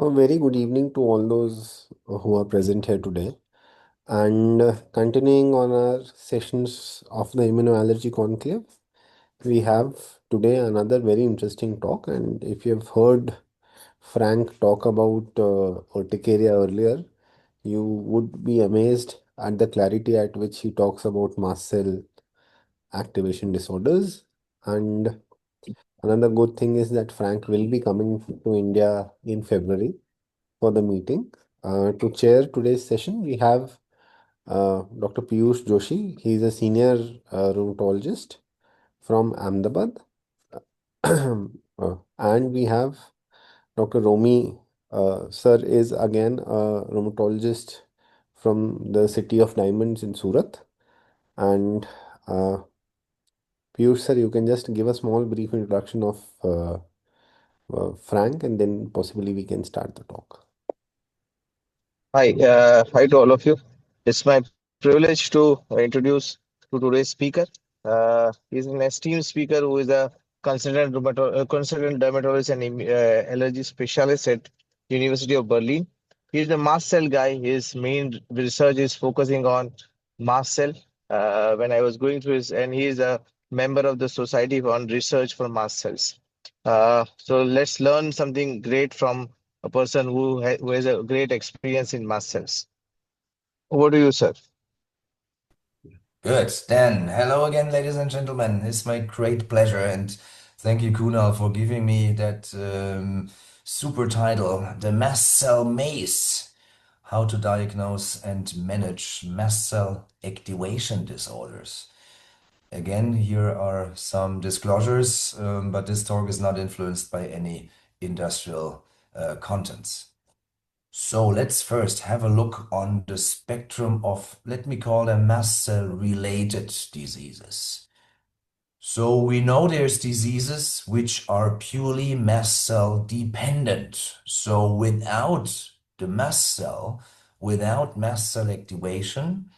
A very good evening to all those who are present here today. And continuing on our sessions of the Immunoallergy Conclave, we have today another very interesting talk. And if you have heard Frank talk about urticaria earlier, you would be amazed at the clarity at which he talks about mast cell activation disorders. And another good thing is that Frank will be coming to India in February for the meeting. To chair today's session, we have Dr. Piyush Joshi. He is a senior rheumatologist from Ahmedabad. And we have Dr. Romi. Sir is again a rheumatologist from the city of Diamonds in Surat. And Piyush, sir, you can just give a small brief introduction of Frank, and then possibly we can start the talk. Hi to all of you. It's my privilege to introduce to today's speaker. He's an esteemed speaker who is a consultant dermatologist and allergy specialist at University of Berlin. He's the mast cell guy. His main research is focusing on mast cell. When I was going through and he is a member of the Society on Research for Mast Cells. So let's learn something great from a person who has a great experience in mast cells. Over to you, sir. Good. Then, hello again, ladies and gentlemen. It's my great pleasure, and thank you, Kunal, for giving me that super title, The Mast Cell Maze: How to Diagnose and Manage Mast Cell Activation Disorders. Again, here are some disclosures, but this talk is not influenced by any industrial contents. So let's first have a look on the spectrum of, let me call them mast cell related diseases. So we know there's diseases which are purely mast cell dependent. So without the mast cell, without mast cell activation,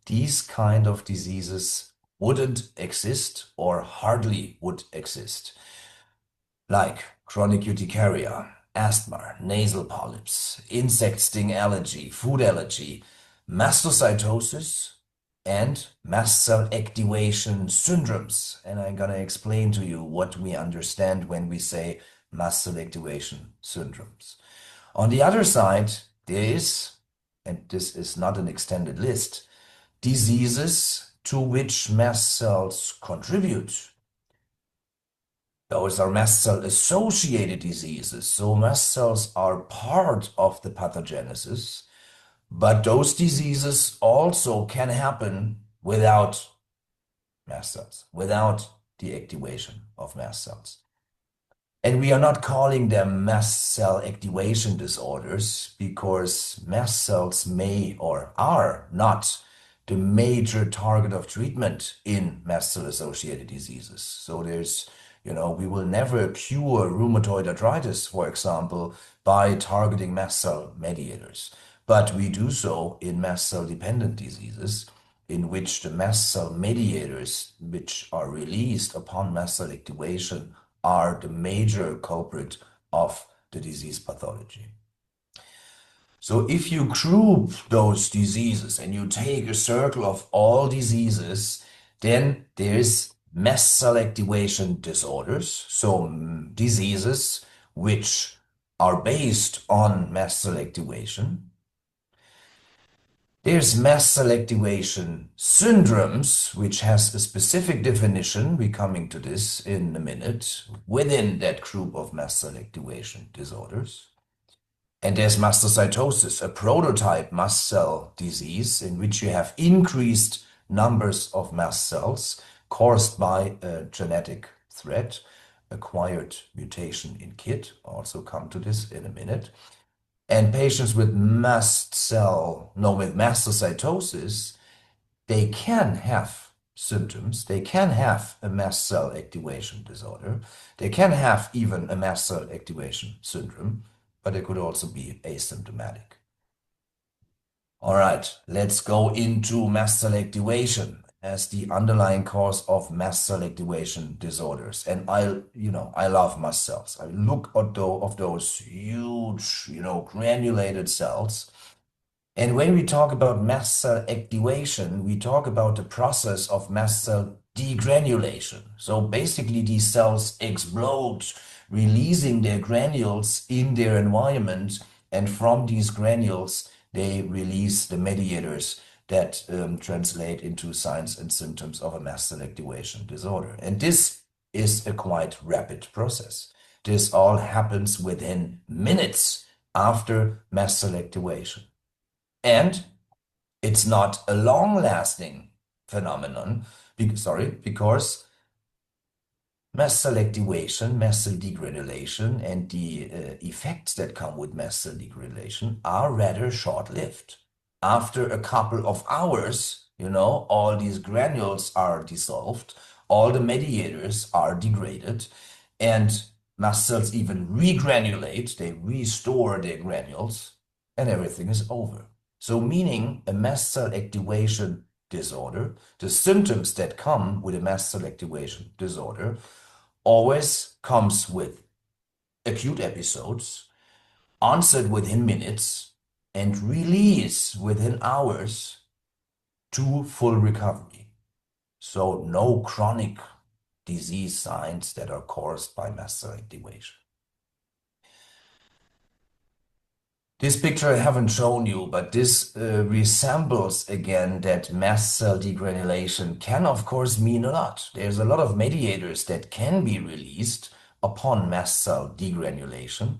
these kind of diseases wouldn't exist or hardly would exist, like chronic urticaria, asthma, nasal polyps, insect sting allergy, food allergy, mastocytosis, and mast cell activation syndromes. And I'm gonna explain to you what we understand when we say mast cell activation syndromes. On the other side, there is, and this is not an extended list, diseases to which mast cells contribute. Those are mast cell associated diseases. So mast cells are part of the pathogenesis, but those diseases also can happen without mast cells, without the activation of mast cells. And we are not calling them mast cell activation disorders because mast cells may or are not the major target of treatment in mast cell associated diseases. So we will never cure rheumatoid arthritis, for example, by targeting mast cell mediators. But we do so in mast cell dependent diseases in which the mast cell mediators, which are released upon mast cell activation, are the major culprit of the disease pathology. So if you group those diseases and you take a circle of all diseases, then there's mast cell activation disorders, so diseases which are based on mast cell activation. There's mast cell activation syndromes, which has a specific definition. We're coming to this in a minute, within that group of mast cell activation disorders. And there's mastocytosis, a prototype mast cell disease in which you have increased numbers of mast cells caused by a genetic threat, acquired mutation in KIT. I'll also come to this in a minute. And patients with mastocytosis, they can have symptoms. They can have a mast cell activation disorder. They can have even a mast cell activation syndrome, but it could also be asymptomatic. All right, let's go into mast cell activation. as the underlying cause of mast cell activation disorders. And I love mast cells. I look at those huge, granulated cells. And when we talk about mast cell activation, we talk about the process of mast cell degranulation. So basically, these cells explode, releasing their granules in their environment. And from these granules, they release the mediators that translate into signs and symptoms of a mast cell activation disorder. And this is a quite rapid process. This all happens within minutes after mast cell activation. And it's not a long-lasting phenomenon, because mast cell activation, mast cell degranulation, and the effects that come with mast cell degranulation are rather short-lived. After a couple of hours, all these granules are dissolved, all the mediators are degraded, and mast cells even regranulate, they restore their granules, and everything is over. So meaning a mast cell activation disorder, the symptoms that come with a mast cell activation disorder always comes with acute episodes, onset within minutes, and release within hours to full recovery. So no chronic disease signs that are caused by mast cell activation. This picture I haven't shown you, but this resembles again that mast cell degranulation can of course mean a lot. There's a lot of mediators that can be released upon mast cell degranulation.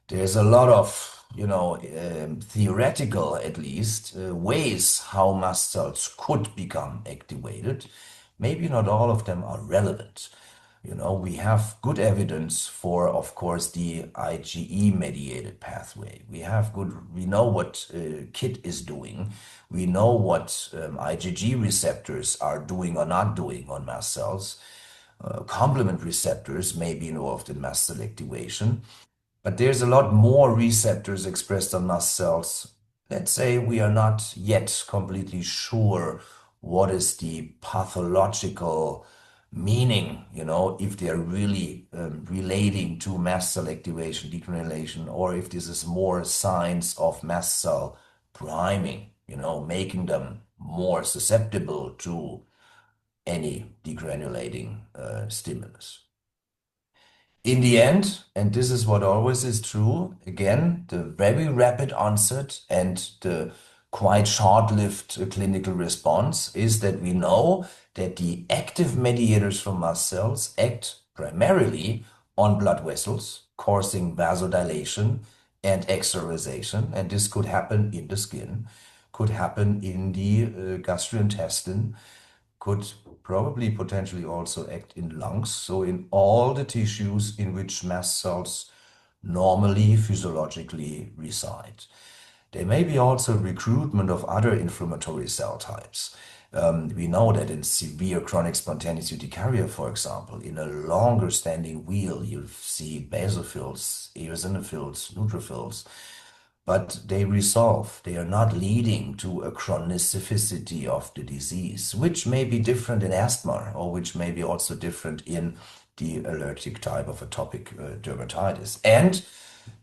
There's a lot of, theoretical at least, ways how mast cells could become activated. Maybe not all of them are relevant. We have good evidence for, of course, the IgE-mediated pathway. We know what KIT is doing. We know what IgG receptors are doing or not doing on mast cells. Complement receptors may be involved in mast cell activation. But there's a lot more receptors expressed on mast cells. Let's say we are not yet completely sure what is the pathological meaning, if they're really relating to mast cell activation, degranulation, or if this is more signs of mast cell priming, making them more susceptible to any degranulating stimulus. In the end, and this is what always is true, again, the very rapid onset and the quite short-lived clinical response is that we know that the active mediators from mast cells act primarily on blood vessels, causing vasodilation and extravasation, and this could happen in the skin, could happen in the gastrointestine, could probably potentially also act in lungs, so in all the tissues in which mast cells normally physiologically reside. There may be also recruitment of other inflammatory cell types. We know that in severe chronic spontaneous urticaria, for example, in a longer standing wheal, you'll see basophils, eosinophils, neutrophils, but they resolve. They are not leading to a chronicity of the disease, which may be different in asthma, or which may be also different in the allergic type of atopic dermatitis. And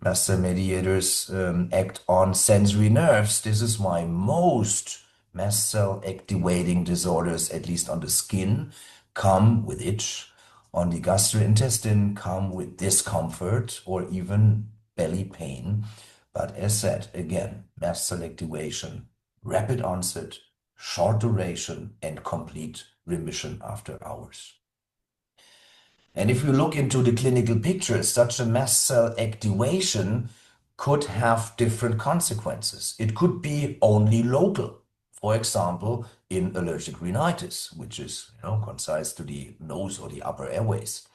mast cell mediators act on sensory nerves. This is why most mast cell activating disorders, at least on the skin, come with itch. On the gastrointestine, come with discomfort or even belly pain. But as said, again, mast cell activation, rapid onset, short duration, and complete remission after hours. And if you look into the clinical picture, such a mast cell activation could have different consequences. It could be only local, for example, in allergic rhinitis, which is concise to the nose or the upper airways.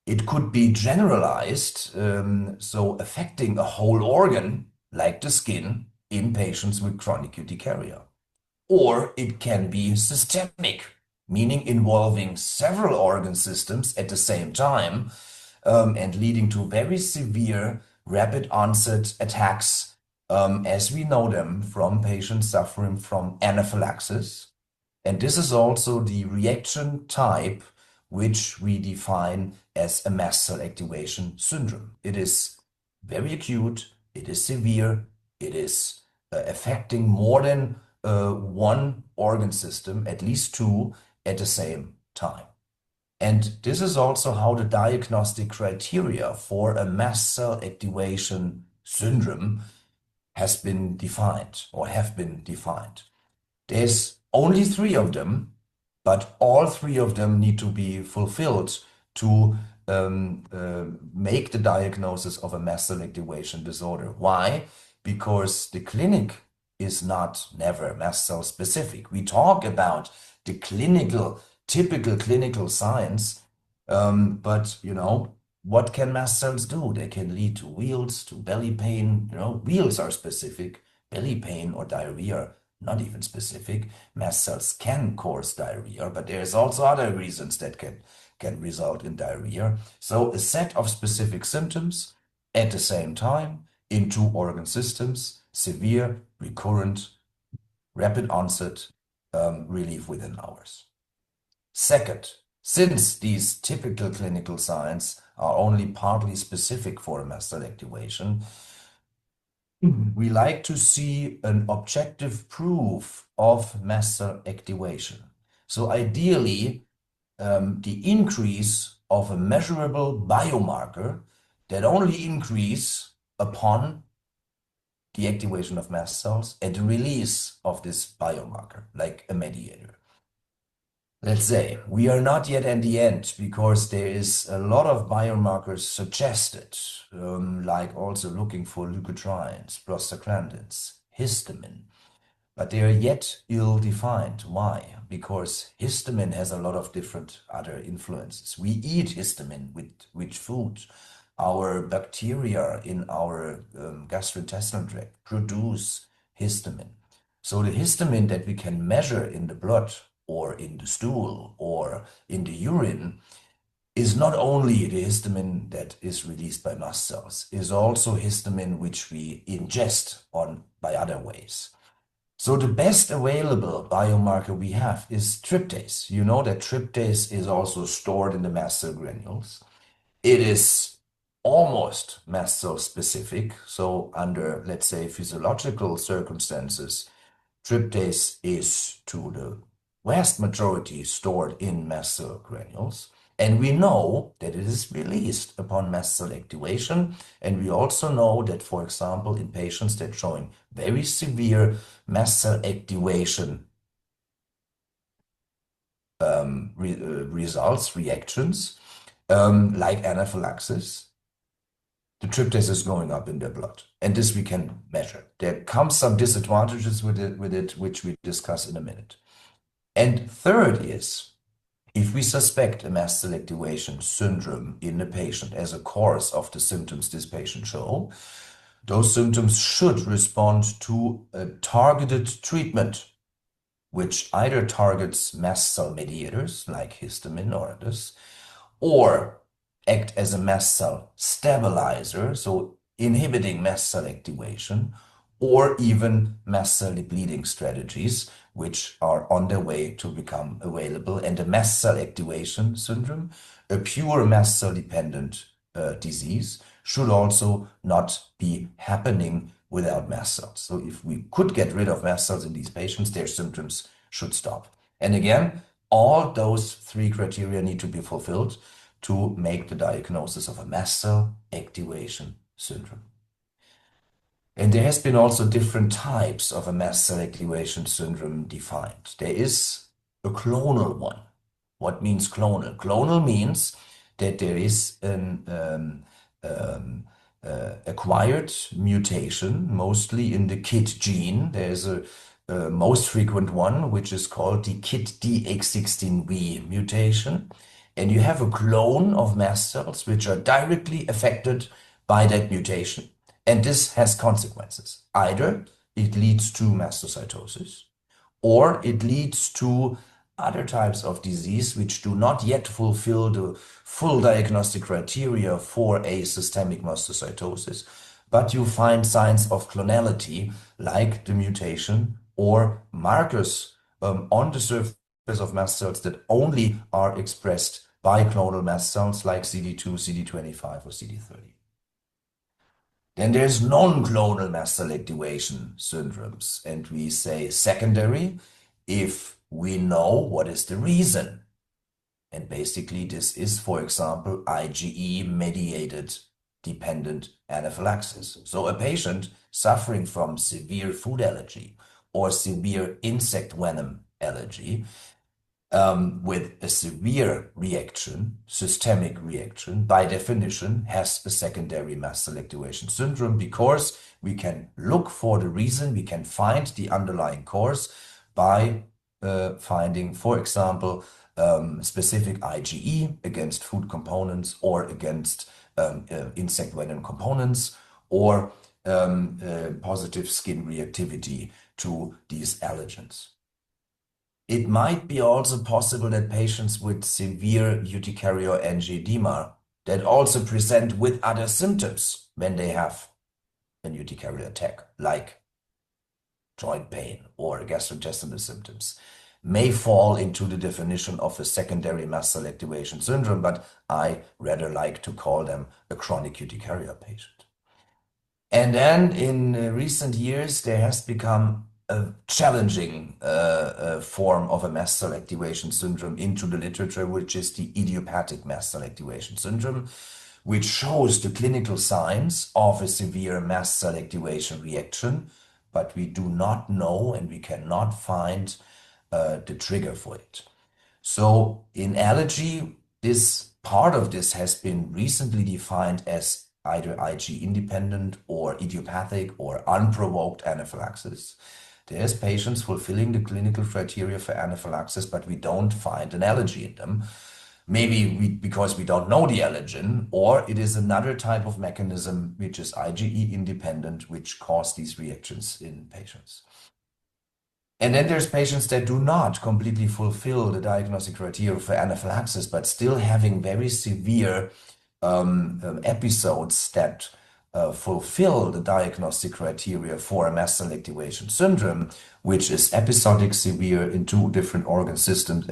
It could be generalized, so affecting a whole organ, like the skin, in patients with chronic urticaria. Or it can be systemic, meaning involving several organ systems at the same time, and leading to very severe rapid onset attacks, as we know them from patients suffering from anaphylaxis, And this is also the reaction type which we define as a mast cell activation syndrome. It is very acute, it is severe, it is affecting more than one organ system, at least two at the same time. And this is also how the diagnostic criteria for a mast cell activation syndrome has been defined or have been defined. There's only three of them, but all three of them need to be fulfilled to make the diagnosis of a mast cell activation disorder. Why? Because the clinic is never mast cell specific. We talk about the typical clinical signs, but what can mast cells do? They can lead to wheals, to belly pain. Wheals are specific. Belly pain or diarrhea, not even specific. Mast cells can cause diarrhea, but there's also other reasons that can result in diarrhea. So a set of specific symptoms at the same time in two organ systems, severe, recurrent, rapid onset, relief within hours. Second, since these typical clinical signs are only partly specific for a mast cell activation, we like to see an objective proof of mast cell activation. So ideally, the increase of a measurable biomarker that only increase upon the activation of mast cells and the release of this biomarker, like a mediator. Let's say we are not yet at the end because there is a lot of biomarkers suggested, like also looking for leukotrienes, prostaglandins, histamine, but they are yet ill-defined. Why? Because histamine has a lot of different other influences. We eat histamine with food. Our bacteria in our gastrointestinal tract produce histamine. So the histamine that we can measure in the blood or in the stool or in the urine is not only the histamine that is released by mast cells, is also histamine which we ingest by other ways. So the best available biomarker we have is tryptase. You know that tryptase is also stored in the mast cell granules. It is almost mast cell specific. So under, let's say, physiological circumstances, tryptase is to the vast majority stored in mast cell granules. And we know that it is released upon mast cell activation. And we also know that, for example, in patients that showing very severe mast cell activation reactions, like anaphylaxis, the tryptase is going up in their blood. And this we can measure. There comes some disadvantages with it, which we discuss in a minute. And third is, if we suspect a mast cell activation syndrome in a patient as a course of the symptoms this patient show, those symptoms should respond to a targeted treatment, which either targets mast cell mediators like histamine or others, or act as a mast cell stabilizer, so inhibiting mast cell activation, or even mast cell depleting strategies, which are on their way to become available. And the mast cell activation syndrome, a pure mast cell dependent disease, should also not be happening without mast cells. So if we could get rid of mast cells in these patients, their symptoms should stop. And again, all those three criteria need to be fulfilled to make the diagnosis of a mast cell activation syndrome. And there has been also different types of a mast cell activation syndrome defined. There is a clonal one. What means clonal? Clonal means that there is an acquired mutation, mostly in the KIT gene. There's a most frequent one, which is called the KIT D816V mutation. And you have a clone of mast cells which are directly affected by that mutation. And this has consequences. Either it leads to mastocytosis, or it leads to other types of disease which do not yet fulfill the full diagnostic criteria for a systemic mastocytosis, but you find signs of clonality like the mutation or markers on the surface of mast cells that only are expressed by clonal mast cells like CD2, CD25, or CD30. Then there's non-clonal mast cell activation syndromes, and we say secondary if we know what is the reason. And basically, this is, for example, IgE-mediated dependent anaphylaxis. So a patient suffering from severe food allergy or severe insect venom allergy with a severe reaction, systemic reaction, by definition, has a secondary mast cell activation syndrome because we can look for the reason, we can find the underlying cause by finding, for example, specific IgE against food components or against insect venom components or positive skin reactivity to these allergens. It might be also possible that patients with severe urticaria or angioedema that also present with other symptoms when they have an urticaria attack, like joint pain or gastrointestinal symptoms, may fall into the definition of a secondary mast cell activation syndrome, but I rather like to call them a chronic urticaria patient. And then in recent years, there has become a challenging form of a mast cell activation syndrome into the literature, which is the idiopathic mast cell activation syndrome, which shows the clinical signs of a severe mast cell activation reaction, but we do not know and we cannot find the trigger for it. So in allergy, this part of this has been recently defined as either Ig independent or idiopathic or unprovoked anaphylaxis. There's patients fulfilling the clinical criteria for anaphylaxis, but we don't find an allergy in them. Maybe because we don't know the allergen, or it is another type of mechanism which is IgE independent, which cause these reactions in patients. And then there's patients that do not completely fulfill the diagnostic criteria for anaphylaxis, but still having very severe episodes that fulfill the diagnostic criteria for a mast cell activation syndrome, which is episodic, severe in 2 different organ systems,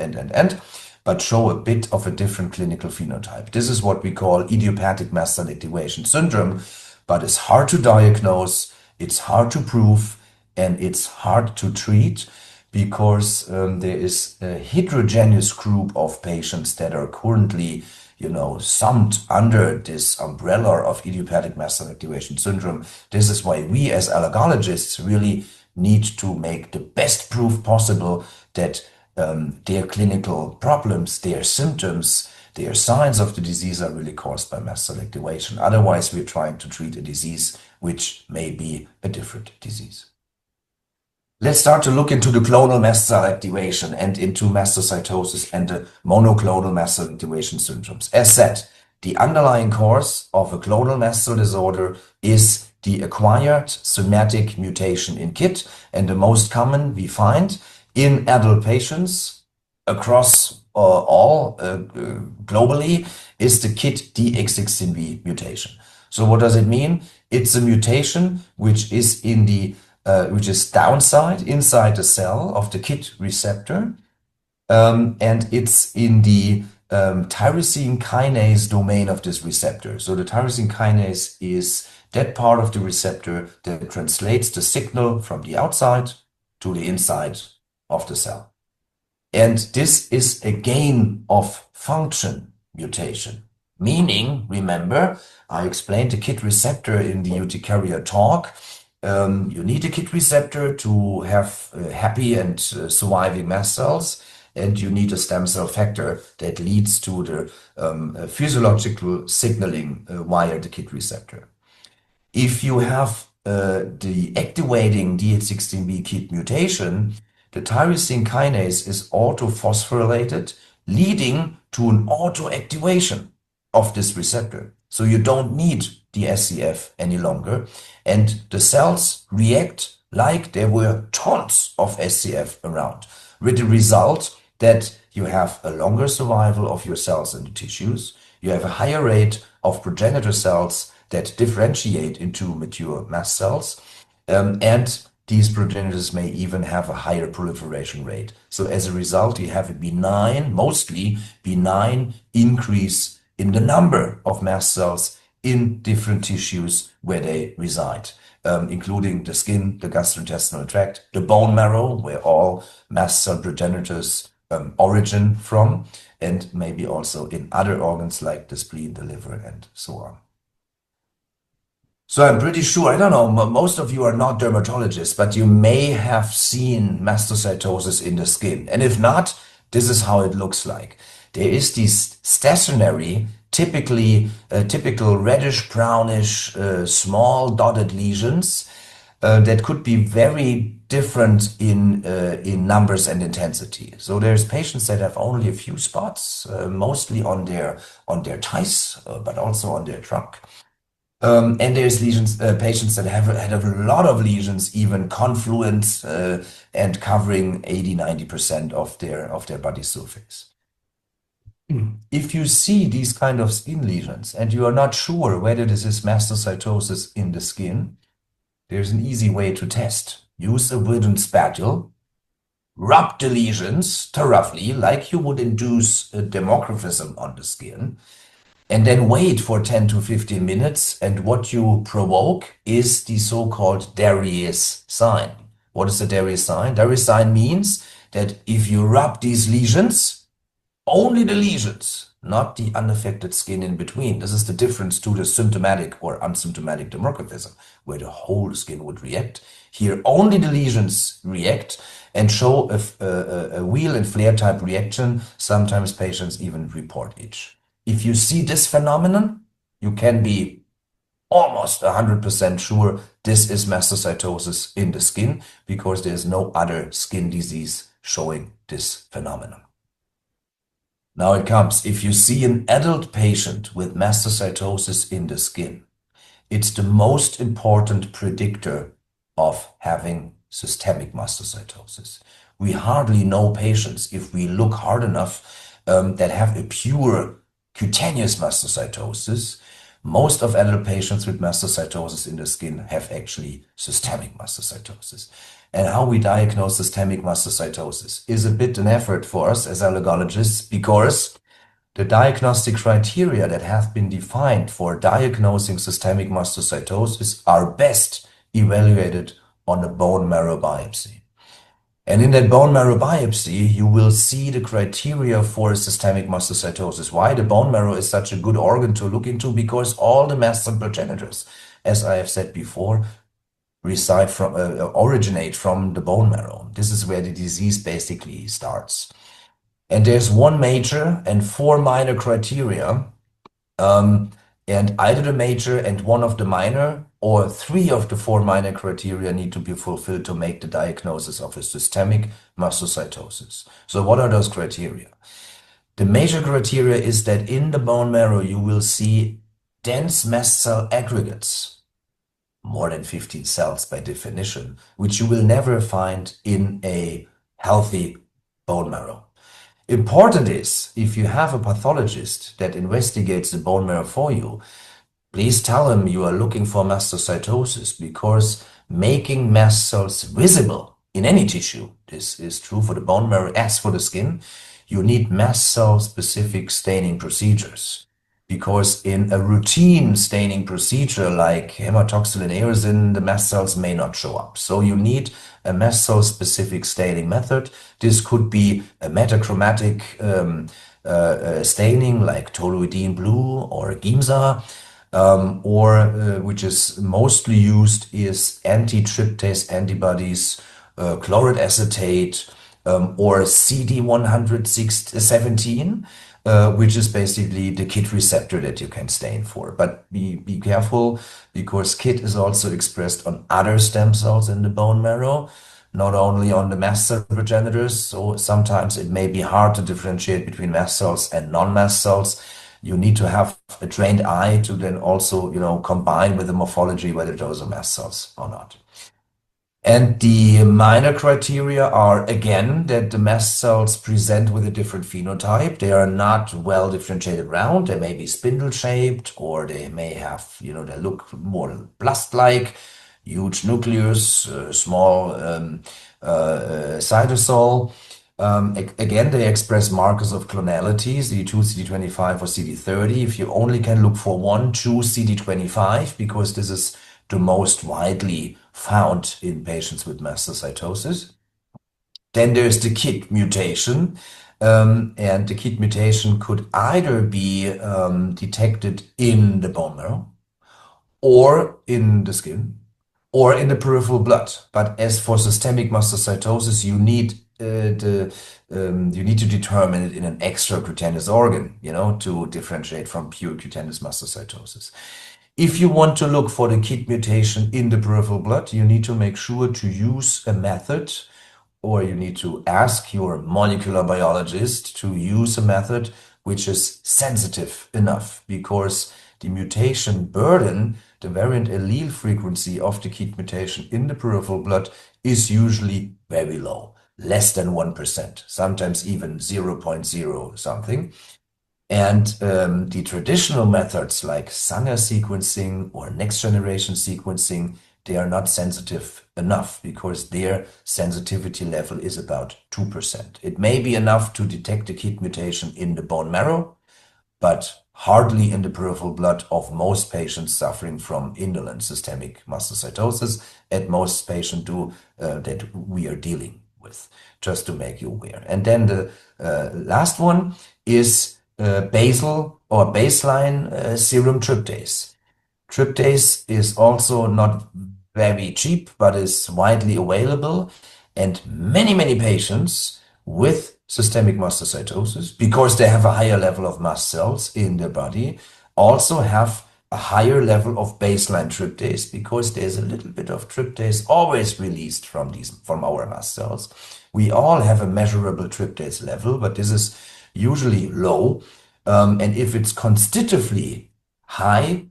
but show a bit of a different clinical phenotype. This is what we call idiopathic mast cell activation syndrome, but it's hard to diagnose, it's hard to prove, and it's hard to treat because there is a heterogeneous group of patients that are currently, summed under this umbrella of idiopathic mast cell activation syndrome. This is why we as allergologists really need to make the best proof possible that their clinical problems, their symptoms, their signs of the disease are really caused by mast cell activation. Otherwise, we're trying to treat a disease which may be a different disease. Let's start to look into the clonal mast cell activation and into mastocytosis and the monoclonal mast cell activation syndromes. As said, the underlying cause of a clonal mast cell disorder is the acquired somatic mutation in KIT, and the most common we find in adult patients across all globally is the KIT D816V mutation. So what does it mean? It's a mutation which is which is inside the cell of the KIT receptor, and it's in the tyrosine kinase domain of this receptor. So the tyrosine kinase is that part of the receptor that translates the signal from the outside to the inside of the cell. And this is a gain of function mutation. Meaning, remember, I explained the KIT receptor in the urticaria talk. You need a KIT receptor to have happy and surviving mast cells, and you need a stem cell factor that leads to the physiological signaling via the KIT receptor. If you have the activating D816V KIT mutation, the tyrosine kinase is autophosphorylated, leading to an autoactivation of this receptor. So you don't need the SCF any longer, and the cells react like there were tons of SCF around, with the result that you have a longer survival of your cells in the tissues, you have a higher rate of progenitor cells that differentiate into mature mast cells, and these progenitors may even have a higher proliferation rate. So as a result, you have a benign, mostly benign increase in the number of mast cells in different tissues where they reside, including the skin, the gastrointestinal tract, the bone marrow, where all mast cell progenitors origin from, and maybe also in other organs like the spleen, the liver, and so on. So I'm pretty sure, I don't know, most of you are not dermatologists, but you may have seen mastocytosis in the skin. And if not, this is how it looks like. There is these stationary, typical reddish, brownish, small dotted lesions that could be very different in numbers and intensity. So there's patients that have only a few spots, mostly on their thighs, but also on their trunk. And there's patients that have had a lot of lesions, even confluent and covering 80–90% of their body surface. If you see these kind of skin lesions and you are not sure whether this is mastocytosis in the skin, there's an easy way to test. Use a wooden spatula, rub the lesions thoroughly, like you would induce a dermographism on the skin, and then wait for 10 to 15 minutes. And what you provoke is the so-called Darius sign. What is the Darius sign? Darius sign means that if you rub these lesions, only the lesions, not the unaffected skin in between. This is the difference to the symptomatic or asymptomatic dermographism, where the whole skin would react. Here, only the lesions react and show a wheal and flare type reaction. Sometimes patients even report itch. If you see this phenomenon, you can be almost 100% sure this is mastocytosis in the skin, because there's no other skin disease showing this phenomenon. Now it comes. If you see an adult patient with mastocytosis in the skin, it's the most important predictor of having systemic mastocytosis. We hardly know patients, if we look hard enough, that have a pure cutaneous mastocytosis. Most of adult patients with mastocytosis in the skin have actually systemic mastocytosis. And how we diagnose systemic mastocytosis is a bit an effort for us as allergologists, because the diagnostic criteria that have been defined for diagnosing systemic mastocytosis are best evaluated on a bone marrow biopsy. And in that bone marrow biopsy, you will see the criteria for systemic mastocytosis. Why the bone marrow is such a good organ to look into? Because all the mast cell progenitors, as I have said before, originate from the bone marrow. This is where the disease basically starts. And there's one major and four minor criteria. And either the major and one of the minor, or three of the four minor criteria, need to be fulfilled to make the diagnosis of a systemic mastocytosis. So what are those criteria? The major criteria is that in the bone marrow you will see dense mast cell aggregates, more than 15 cells by definition, which you will never find in a healthy bone marrow. Important is, if you have a pathologist that investigates the bone marrow for you, please tell him you are looking for mastocytosis, because making mast cells visible in any tissue, this is true for the bone marrow as for the skin, you need mast cell specific staining procedures. Because in a routine staining procedure like hematoxylin eosin, the mast cells may not show up. So you need a mast cell specific staining method. This could be a metachromatic staining like toluidine blue or Giemsa, or which is mostly used is anti-tryptase antibodies, chloride acetate, or CD117, which is basically the KIT receptor that you can stain for. But be careful, because KIT is also expressed on other stem cells in the bone marrow, not only on the mast cell progenitors. So sometimes it may be hard to differentiate between mast cells and non-mast cells. You need to have a trained eye to then also, combine with the morphology whether those are mast cells or not. And the minor criteria are, again, that the mast cells present with a different phenotype. They are not well differentiated round. They may be spindle-shaped, or they may have, they look more blast-like. huge nucleus, small cytosol. Again, they express markers of clonality, CD2, CD25, or CD30. If you only can look for one, choose CD25 because this is the most widely found in patients with mastocytosis. Then there's the KIT mutation. And the KIT mutation could either be detected in the bone marrow or in the skin or in the peripheral blood. But as for systemic mastocytosis, you need to determine it in an extracutaneous organ, to differentiate from pure cutaneous mastocytosis. If you want to look for the KIT mutation in the peripheral blood, you need to make sure to use a method, or you need to ask your molecular biologist to use a method which is sensitive enough, because the mutation burden, the variant allele frequency of the KIT mutation in the peripheral blood is usually very low, less than 1%, sometimes even 0.0 something. And the traditional methods like Sanger sequencing or next generation sequencing, they are not sensitive enough because their sensitivity level is about 2%. It may be enough to detect the KIT mutation in the bone marrow, but hardly in the peripheral blood of most patients suffering from indolent systemic mastocytosis, and most patients that we are dealing with, just to make you aware. And then the last one is basal or baseline serum tryptase. Tryptase is also not very cheap, but is widely available. And many patients with systemic mastocytosis, because they have a higher level of mast cells in their body, also have a higher level of baseline tryptase, because there's a little bit of tryptase always released from our mast cells. We all have a measurable tryptase level, but this is usually low. And if it's constitutively higher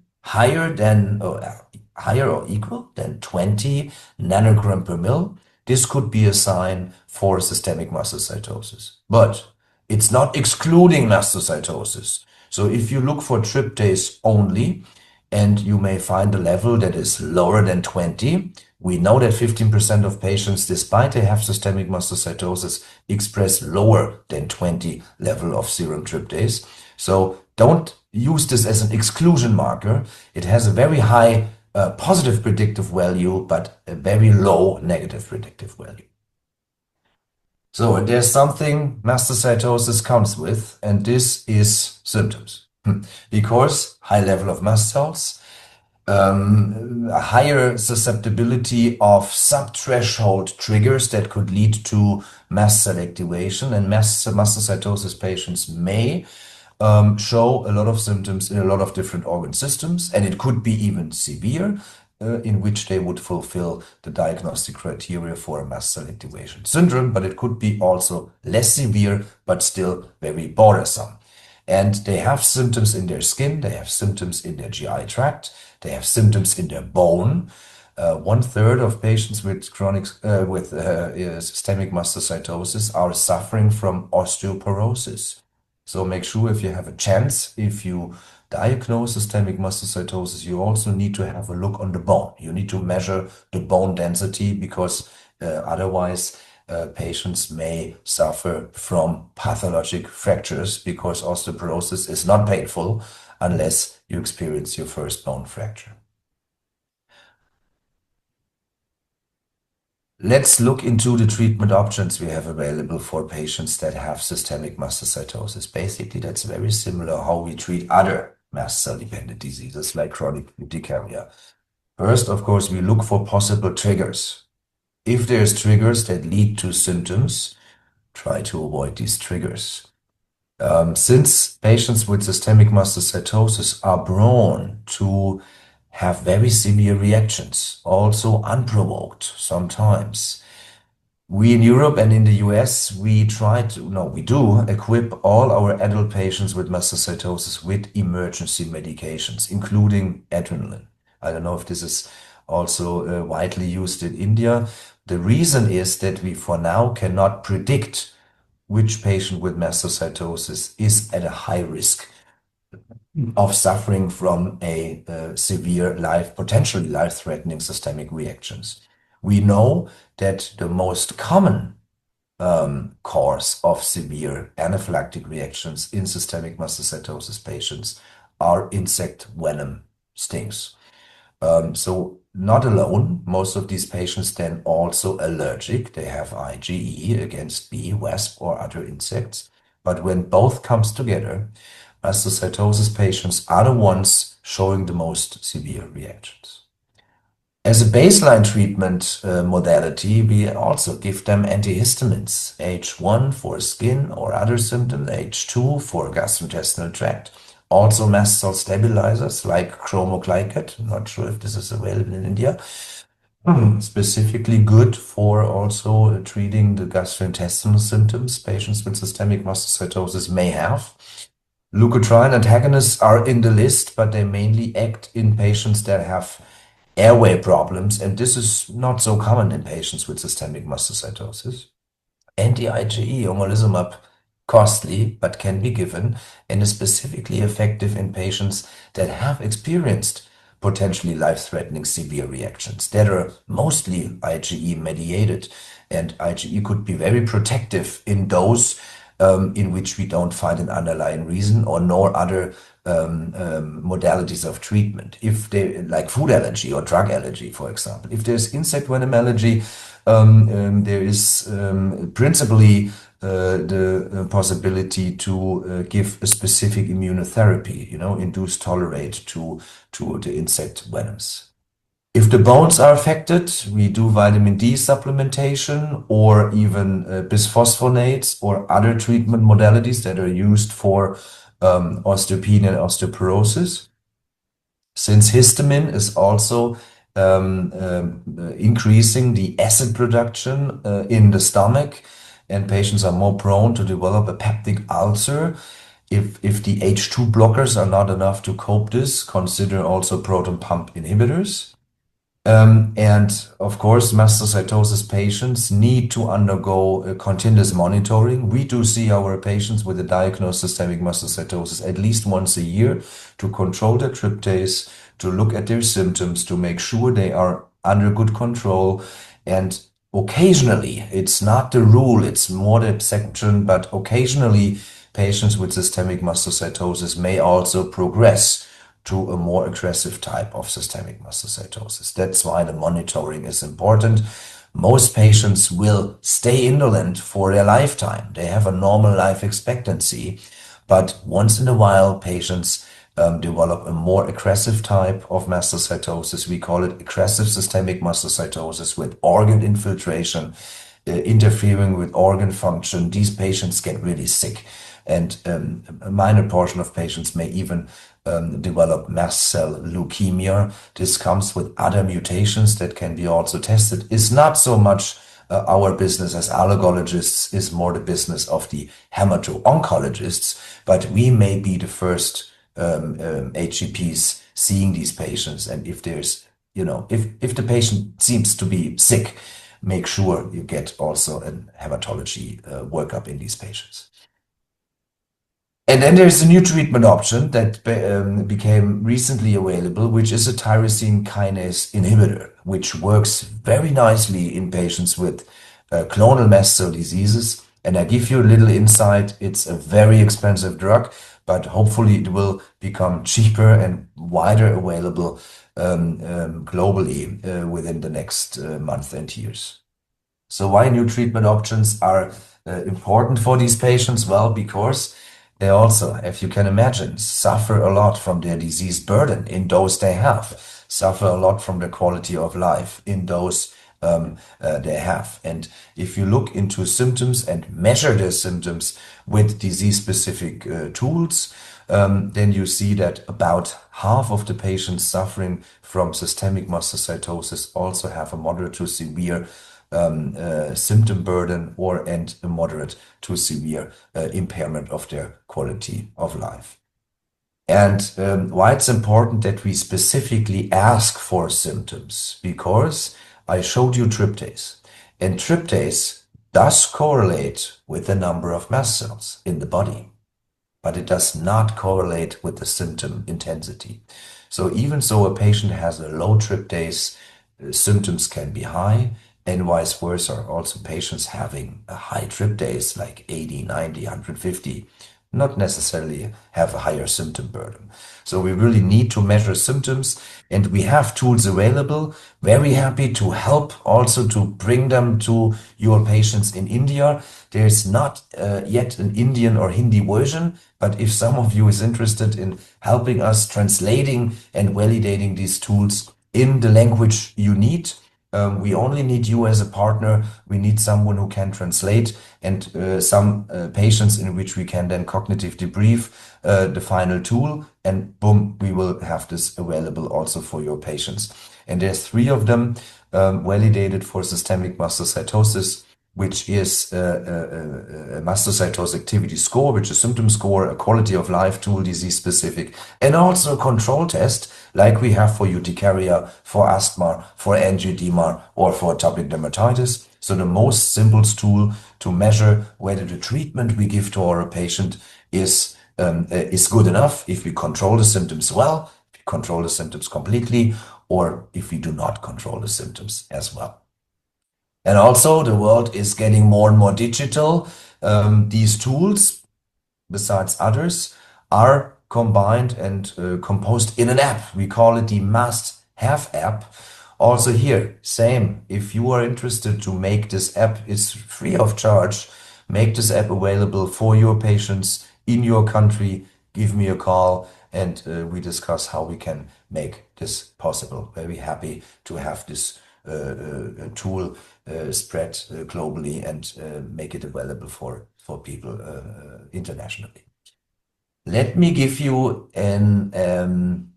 or equal than 20 nanogram per mil, this could be a sign for systemic mastocytosis. But it's not excluding mastocytosis. So if you look for tryptase only, and you may find a level that is lower than 20, we know that 15% of patients, despite they have systemic mastocytosis, express lower than 20 level of serum tryptase. So don't use this as an exclusion marker. It has a very high positive predictive value, but a very low negative predictive value. So there's something mastocytosis comes with, and this is symptoms. Because high level of mast cells, a higher susceptibility of sub-threshold triggers that could lead to mast cell activation, and mastocytosis patients may show a lot of symptoms in a lot of different organ systems, and it could be even severe, in which they would fulfill the diagnostic criteria for a mast cell activation syndrome, but it could be also less severe, but still very bothersome. And they have symptoms in their skin, they have symptoms in their GI tract, they have symptoms in their bone. 1/3 of patients with systemic mastocytosis are suffering from osteoporosis. So make sure, if you have a chance, if you diagnose systemic mastocytosis, you also need to have a look on the bone. You need to measure the bone density, because otherwise patients may suffer from pathologic fractures, because osteoporosis is not painful unless you experience your first bone fracture. Let's look into the treatment options we have available for patients that have systemic mastocytosis. Basically, that's very similar how we treat other mast cell-dependent diseases like chronic urticaria. First, of course, we look for possible triggers. If there's triggers that lead to symptoms, try to avoid these triggers. Since patients with systemic mastocytosis are prone to have very severe reactions, also unprovoked sometimes. We in Europe and in the US, we do equip all our adult patients with mastocytosis with emergency medications, including adrenaline. I don't know if this is also widely used in India. The reason is that we for now cannot predict which patient with mastocytosis is at a high risk. of suffering from a severe potentially life-threatening systemic reactions. We know that the most common cause of severe anaphylactic reactions in systemic mastocytosis patients are insect venom stings. So not alone, most of these patients then also allergic. They have IgE against bee, wasp, or other insects. But when both comes together, mastocytosis patients are the ones showing the most severe reactions. As a baseline treatment modality, we also give them antihistamines, H1 for skin or other symptoms, H2 for gastrointestinal tract. Also mast cell stabilizers like chromoglycat, not sure if this is available in India, specifically good for also treating the gastrointestinal symptoms patients with systemic mastocytosis may have. Leukotriene antagonists are in the list, but they mainly act in patients that have airway problems, and this is not so common in patients with systemic mastocytosis. Anti-IgE omalizumab, costly, but can be given and is specifically effective in patients that have experienced potentially life-threatening severe reactions that are mostly IgE mediated. And IgE could be very protective in those in which we don't find an underlying reason or nor other modalities of treatment. If they like food allergy or drug allergy, for example, if there's insect venom allergy, there is principally the possibility to give a specific immunotherapy, induce tolerate to the insect venoms. If the bones are affected, we do vitamin D supplementation or even bisphosphonates or other treatment modalities that are used for osteopenia and osteoporosis. Since histamine is also increasing the acid production in the stomach, and patients are more prone to develop a peptic ulcer. If the H2 blockers are not enough to cope this, consider also proton pump inhibitors. And of course, mastocytosis patients need to undergo continuous monitoring. We do see our patients with a diagnosed systemic mastocytosis at least once a year to control their tryptase, to look at their symptoms, to make sure they are under good control. And occasionally, it's not the rule, it's more the exception, but occasionally patients with systemic mastocytosis may also progress to a more aggressive type of systemic mastocytosis. That's why the monitoring is important. Most patients will stay indolent for their lifetime. They have a normal life expectancy, but once in a while, patients develop a more aggressive type of mastocytosis. We call it aggressive systemic mastocytosis with organ infiltration, interfering with organ function. These patients get really sick, and a minor portion of patients may even develop mast cell leukemia. This comes with other mutations that can be also tested. It's not so much our business as allergologists, is more the business of the hemato-oncologists, but we may be the first HCPs seeing these patients. And if there's, if the patient seems to be sick, make sure you get also a hematology workup in these patients. And then there's a new treatment option that became recently available, which is a tyrosine kinase inhibitor, which works very nicely in patients with clonal mast cell diseases. And I give you a little insight. It's a very expensive drug, but hopefully it will become cheaper and wider available globally within the next month and years. So why new treatment options are important for these patients? Well, because they also, if you can imagine, suffer a lot from their disease burden in those they have, suffer a lot from the quality of life in those they have. And if you look into symptoms and measure their symptoms with disease-specific tools, then you see that about half of the patients suffering from systemic mastocytosis also have a moderate to severe symptom burden and a moderate to severe impairment of their quality of life. And why it's important that we specifically ask for symptoms, because I showed you tryptase, and tryptase does correlate with the number of mast cells in the body. but it does not correlate with the symptom intensity. So even so a patient has a low tryptase, symptoms can be high, and vice versa. Also patients having a high tryptase like 80, 90, 150, not necessarily have a higher symptom burden. So we really need to measure symptoms, and we have tools available. Very happy to help also to bring them to your patients in India. There's not yet an Indian or Hindi version, but if some of you is interested in helping us translating and validating these tools in the language you need, we only need you as a partner. We need someone who can translate, and some patients in which we can then cognitive debrief the final tool, and boom, we will have this available also for your patients. And there's 3 of them validated for systemic mastocytosis, which is a mastocytosis activity score, which is a symptom score, a quality of life tool, disease specific, and also a control test like we have for urticaria, for asthma, for angioedema, or for atopic dermatitis. So the most simplest tool to measure whether the treatment we give to our patient is good enough, if we control the symptoms well, if we control the symptoms completely, or if we do not control the symptoms as well. And also, the world is getting more and more digital. These tools, besides others, are combined and composed in an app. We call it the Mast Have app. Also here, same. If you are interested to make this app, it's free of charge. Make this app available for your patients in your country. Give me a call, and we discuss how we can make this possible. Very happy to have this tool spread globally and make it available for people internationally. Let me give you an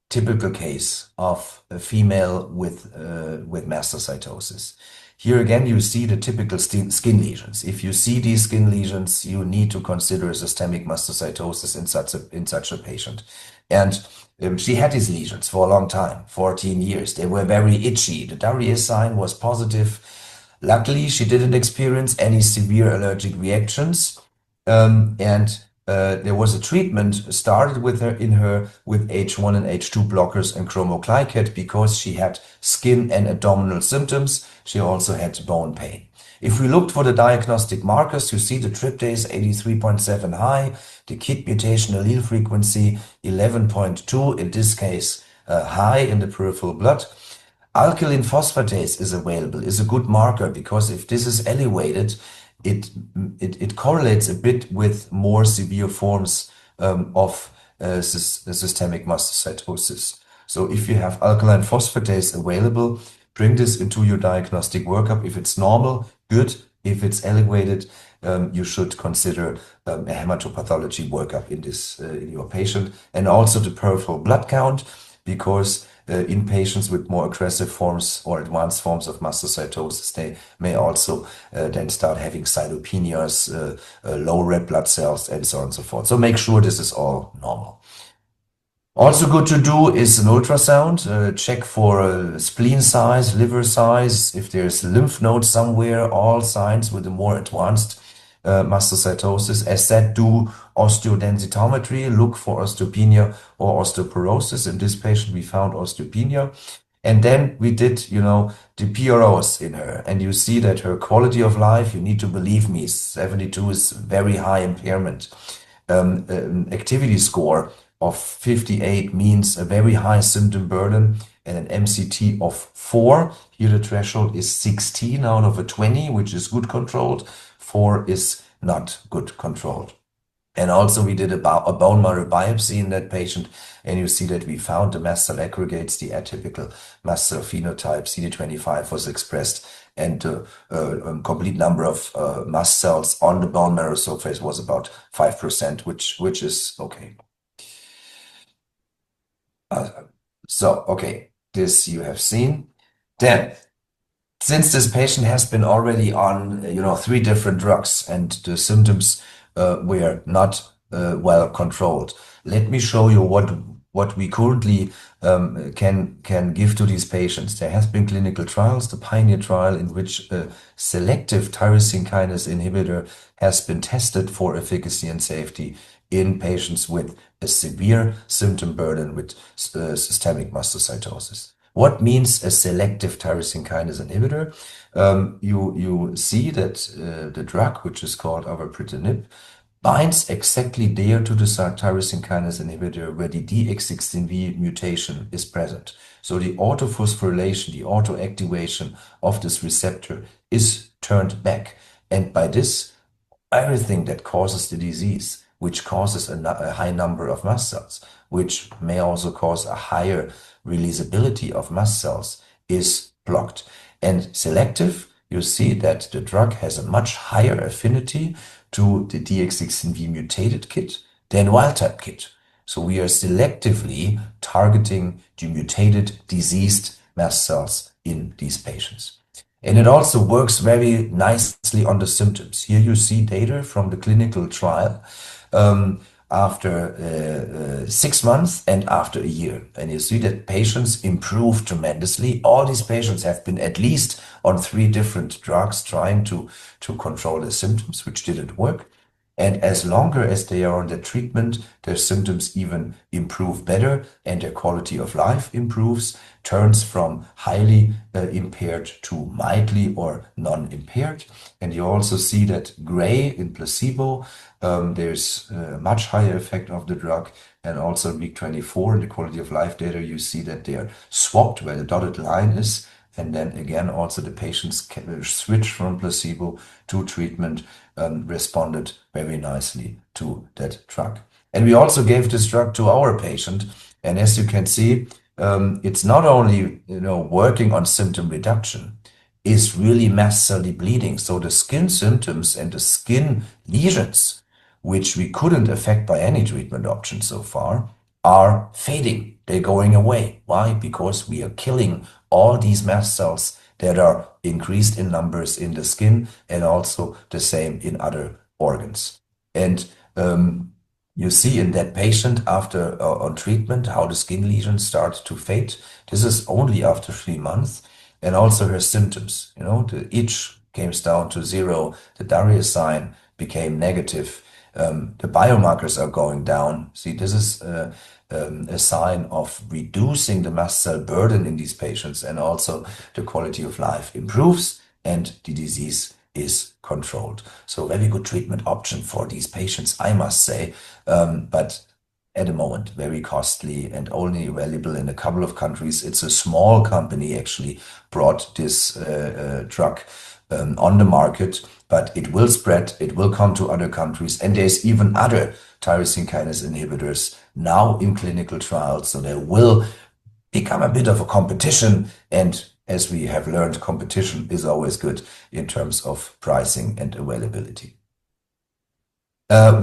typical case of a female with mastocytosis. Here again, you see the typical skin lesions. If you see these skin lesions, you need to consider systemic mastocytosis in such a patient. And she had these lesions for a long time, 14 years. They were very itchy. The diarrhea sign was positive. Luckily, she didn't experience any severe allergic reactions. There was a treatment started with her with H1 and H2 blockers and chromoglycat because she had skin and abdominal symptoms. She also had bone pain. If we looked for the diagnostic markers, you see the tryptase 83.7 high, the KIT mutation allele frequency 11.2, in this case high in the peripheral blood. Alkaline phosphatase is available, is a good marker, because if this is elevated, it correlates a bit with more severe forms of systemic mastocytosis. So if you have alkaline phosphatase available, bring this into your diagnostic workup. If it's normal, good. If it's elevated, you should consider a hematopathology workup in your patient, and also the peripheral blood count, because in patients with more aggressive forms or advanced forms of mastocytosis, they may also then start having cytopenias, low red blood cells, and so on and so forth. So make sure this is all normal. Also good to do is an ultrasound, check for spleen size, liver size, if there's lymph nodes somewhere, all signs with a more advanced mastocytosis. As said, do osteodensitometry, look for osteopenia or osteoporosis. In this patient, we found osteopenia. And then we did, the PROs in her. And you see that her quality of life, you need to believe me, 72 is very high impairment. Activity score of 58 means a very high symptom burden, and an MCT of 4. Here the threshold is 16 out of a 20, which is good controlled. 4 is not good controlled. And also we did a bone marrow biopsy in that patient, and you see that we found the mast cell aggregates, the atypical mast cell phenotype, CD25 was expressed, and a complete number of mast cells on the bone marrow surface was about 5%, which is okay. Okay, this you have seen. Then, since this patient has been already on, 3 different drugs, and the symptoms were not well controlled, let me show you what what we currently can give to these patients. There has been clinical trials, the Pioneer trial, in which a selective tyrosine kinase inhibitor has been tested for efficacy and safety in patients with a severe symptom burden with systemic mastocytosis. What means a selective tyrosine kinase inhibitor? You see that the drug, which is called avapritinib, binds exactly there to the tyrosine kinase inhibitor where the DX16V mutation is present. So the autophosphorylation, the autoactivation of this receptor is turned back. And by this, everything that causes the disease, which causes a high number of mast cells, which may also cause a higher releasability of mast cells, is blocked. And selective, you see that the drug has a much higher affinity to the DX16V mutated kit than wild-type kit. So we are selectively targeting the mutated, diseased mast cells in these patients. And it also works very nicely on the symptoms. Here you see data from the clinical trial after 6 months and after a year. And you see that patients improve tremendously. All these patients have been at least on 3 different drugs trying to control the symptoms, which didn't work. And as longer as they are on the treatment, their symptoms even improve better and their quality of life improves, turns from highly impaired to mildly or non-impaired. And you also see that gray in placebo, there's a much higher effect of the drug. And also week 24 in the quality of life data, you see that they are swapped where the dotted line is. And then again, also the patients can switch from placebo to treatment, responded very nicely to that drug. And we also gave this drug to our patient. And as you can see, it's not only working on symptom reduction, it's really mast cell depleting. So the skin symptoms and the skin lesions, which we couldn't affect by any treatment option so far, are fading. They're going away. Why? Because we are killing all these mast cells that are increased in numbers in the skin and also the same in other organs. And you see in that patient after on treatment how the skin lesions start to fade. This is only after 3 months. And also her symptoms, the itch came down to 0, the diarrhea sign became negative. The biomarkers are going down. See, this is a sign of reducing the mast cell burden in these patients, and also the quality of life improves and the disease is controlled. So very good treatment option for these patients, I must say, but at the moment, very costly and only available in a couple of countries. It's a small company actually brought this drug on the market, but it will spread, it will come to other countries, and there's even other tyrosine kinase inhibitors now in clinical trials, so there will become a bit of a competition, and as we have learned, competition is always good in terms of pricing and availability.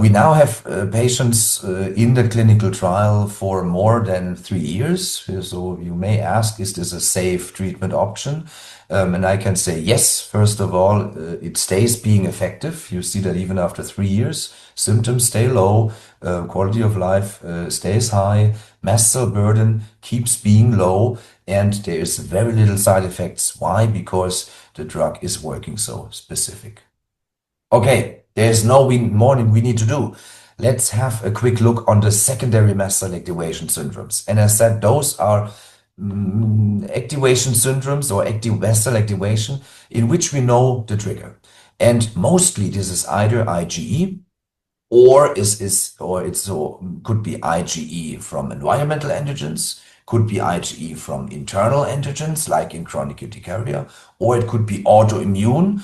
We now have patients in the clinical trial for more than 3 years. So you may ask, is this a safe treatment option? And I can say yes. First of all, it stays being effective. You see that even after 3 years, symptoms stay low, quality of life stays high, mast cell burden keeps being low, and there is very little side effects. Why? Because the drug is working so specific. Okay, there's no more we need to do. Let's have a quick look on the secondary mast cell activation syndromes. And as said, those are activation syndromes or active mast cell activation in which we know the trigger. And mostly this is either IgE or could be IgE from environmental antigens, could be IgE from internal antigens like in chronic urticaria, or it could be autoimmune,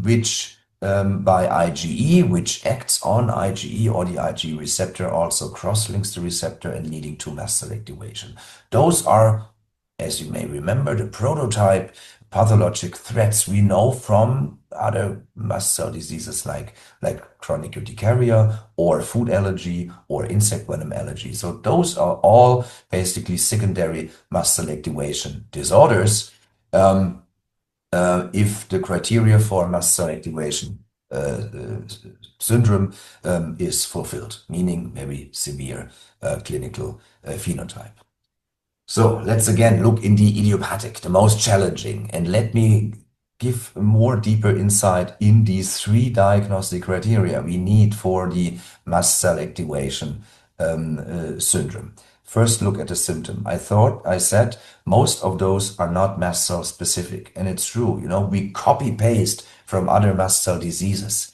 which by IgE, which acts on IgE or the IgE receptor, also cross-links the receptor and leading to mast cell activation. Those are, as you may remember, the prototype pathologic threats we know from other mast cell diseases like chronic urticaria or food allergy or insect venom allergy. So those are all basically secondary mast cell activation disorders. If the criteria for mast cell activation syndrome is fulfilled, meaning very severe clinical phenotype. So let's again look in the idiopathic, the most challenging, and let me give a more deeper insight in these three diagnostic criteria we need for the mast cell activation syndrome. First, look at the symptom. I said most of those are not mast cell specific, and it's true. You know, we copy paste from other mast cell diseases.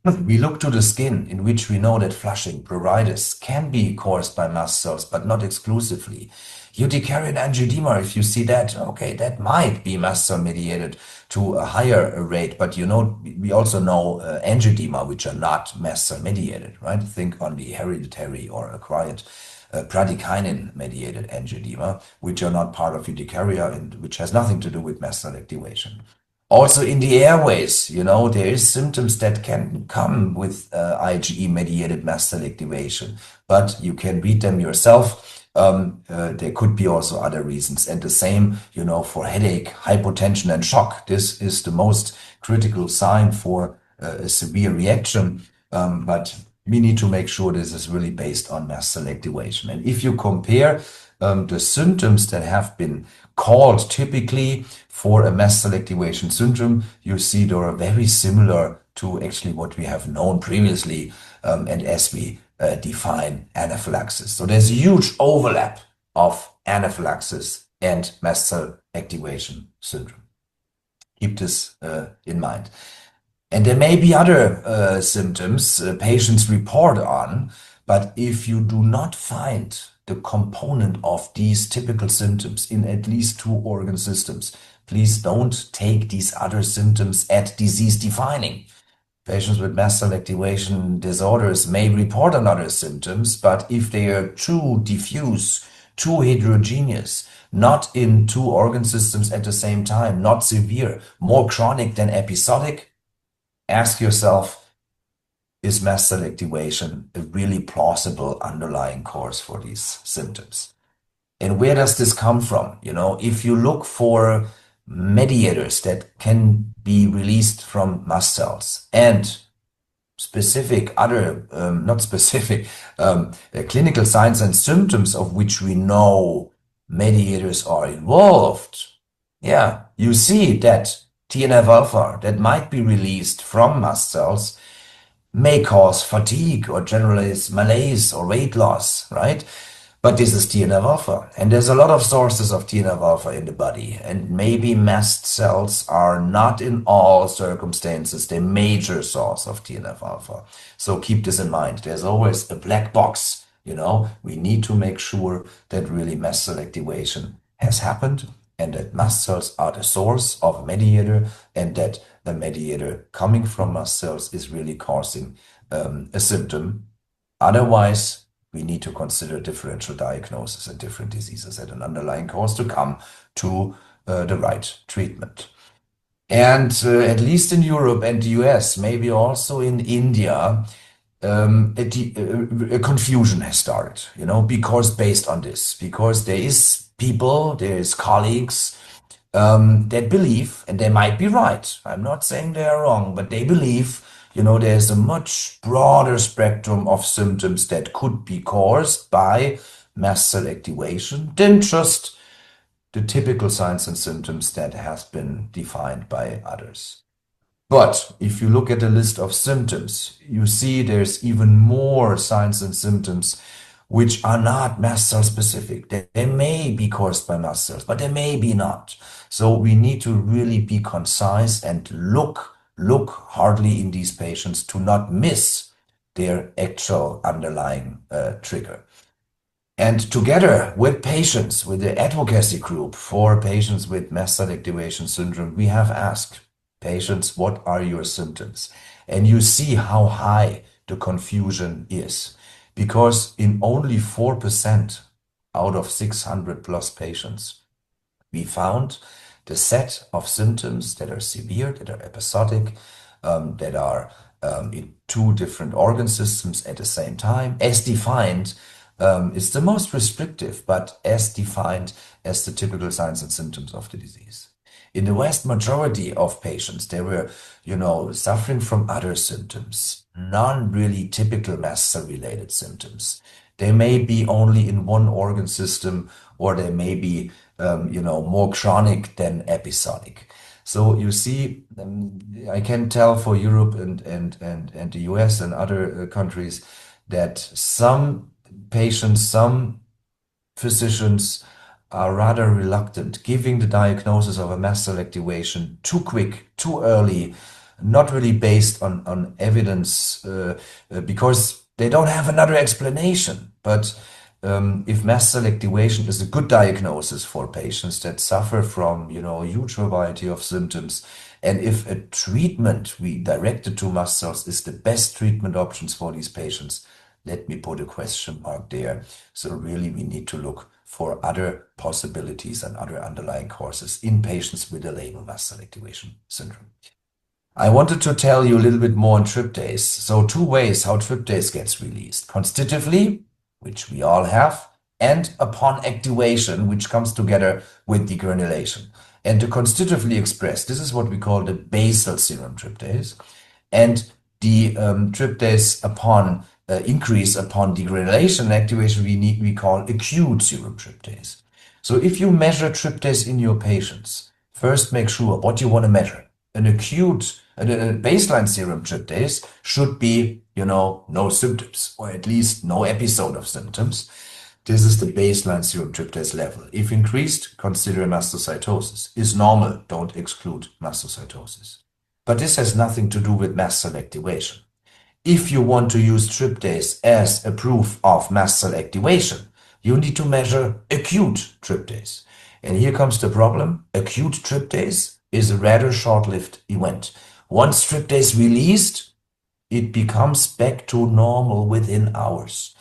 We look to the skin, in which we know that flushing, pruritus, can be caused by mast cells, but not exclusively. Urticarial angioedema, if you see that, okay, that might be mast cell mediated to a higher rate, but you know, we also know angioedema, which are not mast cell mediated, right? Think on the hereditary or acquired bradykinin mediated angioedema, which are not part of urticaria and which has nothing to do with mast cell activation. Also in the airways, you know, there is symptoms that can come with IgE-mediated mast cell activation, but you can read them yourself. There could be also other reasons. And the same, you know, for headache, hypotension, and shock. This is the most critical sign for a severe reaction. But we need to make sure this is really based on mast cell activation. And if you compare the symptoms that have been called typically for a mast cell activation syndrome, you see they are very similar to actually what we have known previously and as we define anaphylaxis. So there's a huge overlap of anaphylaxis and mast cell activation syndrome. Keep this in mind. And there may be other symptoms patients report on, but if you do not find the component of these typical symptoms in at least two organ systems, please don't take these other symptoms at disease defining. Patients with mast cell activation disorders may report on other symptoms, but if they are too diffuse, too heterogeneous, not in two organ systems at the same time, not severe, more chronic than episodic, ask yourself, is mast cell activation a really plausible underlying cause for these symptoms? And where does this come from? You know, if you look for mediators that can be released from mast cells and specific other, not specific, clinical signs and symptoms of which we know mediators are involved, yeah, you see that TNF-alpha that might be released from mast cells may cause fatigue or generalized malaise or weight loss, right? But this is TNF-alpha, and there's a lot of sources of TNF-alpha in the body, and maybe mast cells are not in all circumstances the major source of TNF-alpha. So keep this in mind. There's always a black box, you know. We need to make sure that really mast cell activation has happened and that mast cells are the source of a mediator and that the mediator coming from mast cells is really causing a symptom. Otherwise, we need to consider differential diagnosis and different diseases as an underlying cause to come to the right treatment. And at least in Europe and the US, maybe also in India, a confusion has started, you know, because based on this, because there is people, there is colleagues that believe, and they might be right. I'm not saying they are wrong, but they believe, you know, there's a much broader spectrum of symptoms that could be caused by mast cell activation than just the typical signs and symptoms that have been defined by others. But if you look at the list of symptoms, you see there's even more signs and symptoms which are not mast cell specific. They may be caused by mast cells, but they may be not. So we need to really be concise and look hardly in these patients to not miss their actual underlying trigger. And together with patients, with the advocacy group for patients with mast cell activation syndrome, we have asked patients, what are your symptoms? And you see how high the confusion is, because in only 4% out of 600 plus patients, we found the set of symptoms that are severe, that are episodic, that are in two different organ systems at the same time, as defined. It's the most restrictive, but as defined as the typical signs and symptoms of the disease. In the vast majority of patients, they were, suffering from other symptoms, non really typical mast cell related symptoms. They may be only in one organ system, or they may be, more chronic than episodic. So you see, I can tell for Europe and the US and other countries that some patients, some physicians are rather reluctant giving the diagnosis of a mast cell activation too quick, too early, not really based on evidence, because they don't have another explanation. But if mast cell activation is a good diagnosis for patients that suffer from, a huge variety of symptoms, and if a treatment we directed to mast cells is the best treatment options for these patients, let me put a question mark there. So really, we need to look for other possibilities and other underlying causes in patients with a label mast cell activation syndrome. I wanted to tell you a little bit more on tryptase. So two ways how tryptase gets released: constitutively, which we all have, and upon activation, which comes together with degranulation. And to constitutively express, this is what we call the basal serum tryptase, and the tryptase upon increase upon degranulation and activation we call acute serum tryptase. So if you measure tryptase in your patients, first make sure what you want to measure. An acute, a baseline serum tryptase should be, no symptoms, or at least no episode of symptoms. This is the baseline serum tryptase level. If increased, consider mastocytosis. Is normal, don't exclude mastocytosis. But this has nothing to do with mast cell activation. If you want to use tryptase as a proof of mast cell activation, you need to measure acute tryptase. And here comes the problem. Acute tryptase is a rather short-lived event. Once tryptase released, it becomes back to normal within hours.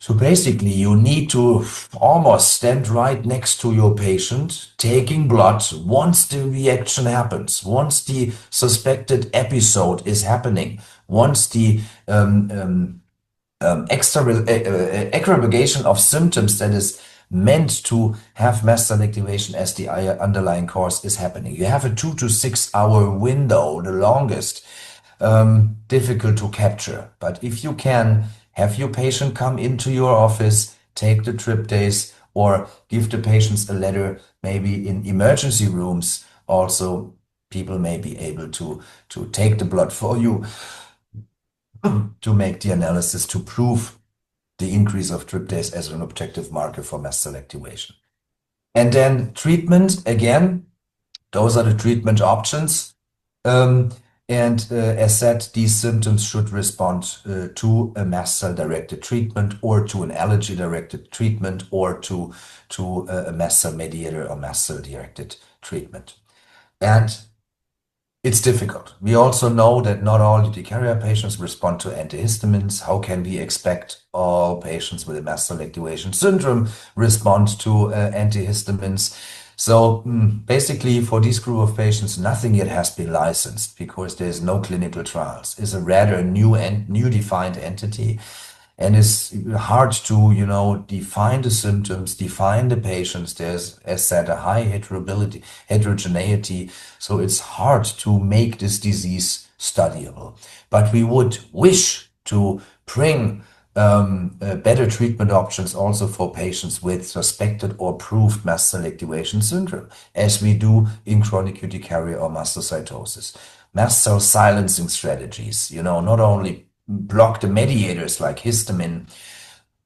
So basically, you need to almost stand right next to your patient, taking blood once the reaction happens, once the suspected episode is happening, once the aggregation of symptoms that is meant to have mast cell activation as the underlying cause is happening. You have a 2 to 6 hour window, the longest, difficult to capture. But if you can have your patient come into your office, take the tryptase, or give the patients a letter, maybe in emergency rooms, also people may be able to take the blood for you to make the analysis to prove the increase of tryptase as an objective marker for mast cell activation. And then treatment, again, those are the treatment options. As said, these symptoms should respond to a mast cell-directed treatment, or to an allergy-directed treatment, or to a mast cell mediator or mast cell-directed treatment. And it's difficult. We also know that not all urticaria patients respond to antihistamines. How can we expect all patients with a mast cell activation syndrome respond to antihistamines? So basically, for this group of patients, nothing yet has been licensed because there's no clinical trials. It's a rather new defined entity, and it's hard to define the symptoms, define the patients. There's, as said, a high heterogeneity, so it's hard to make this disease studyable. But we would wish to bring better treatment options also for patients with suspected or proved mast cell activation syndrome, as we do in chronic urticaria or mastocytosis. Mast cell silencing strategies, not only block the mediators like histamine,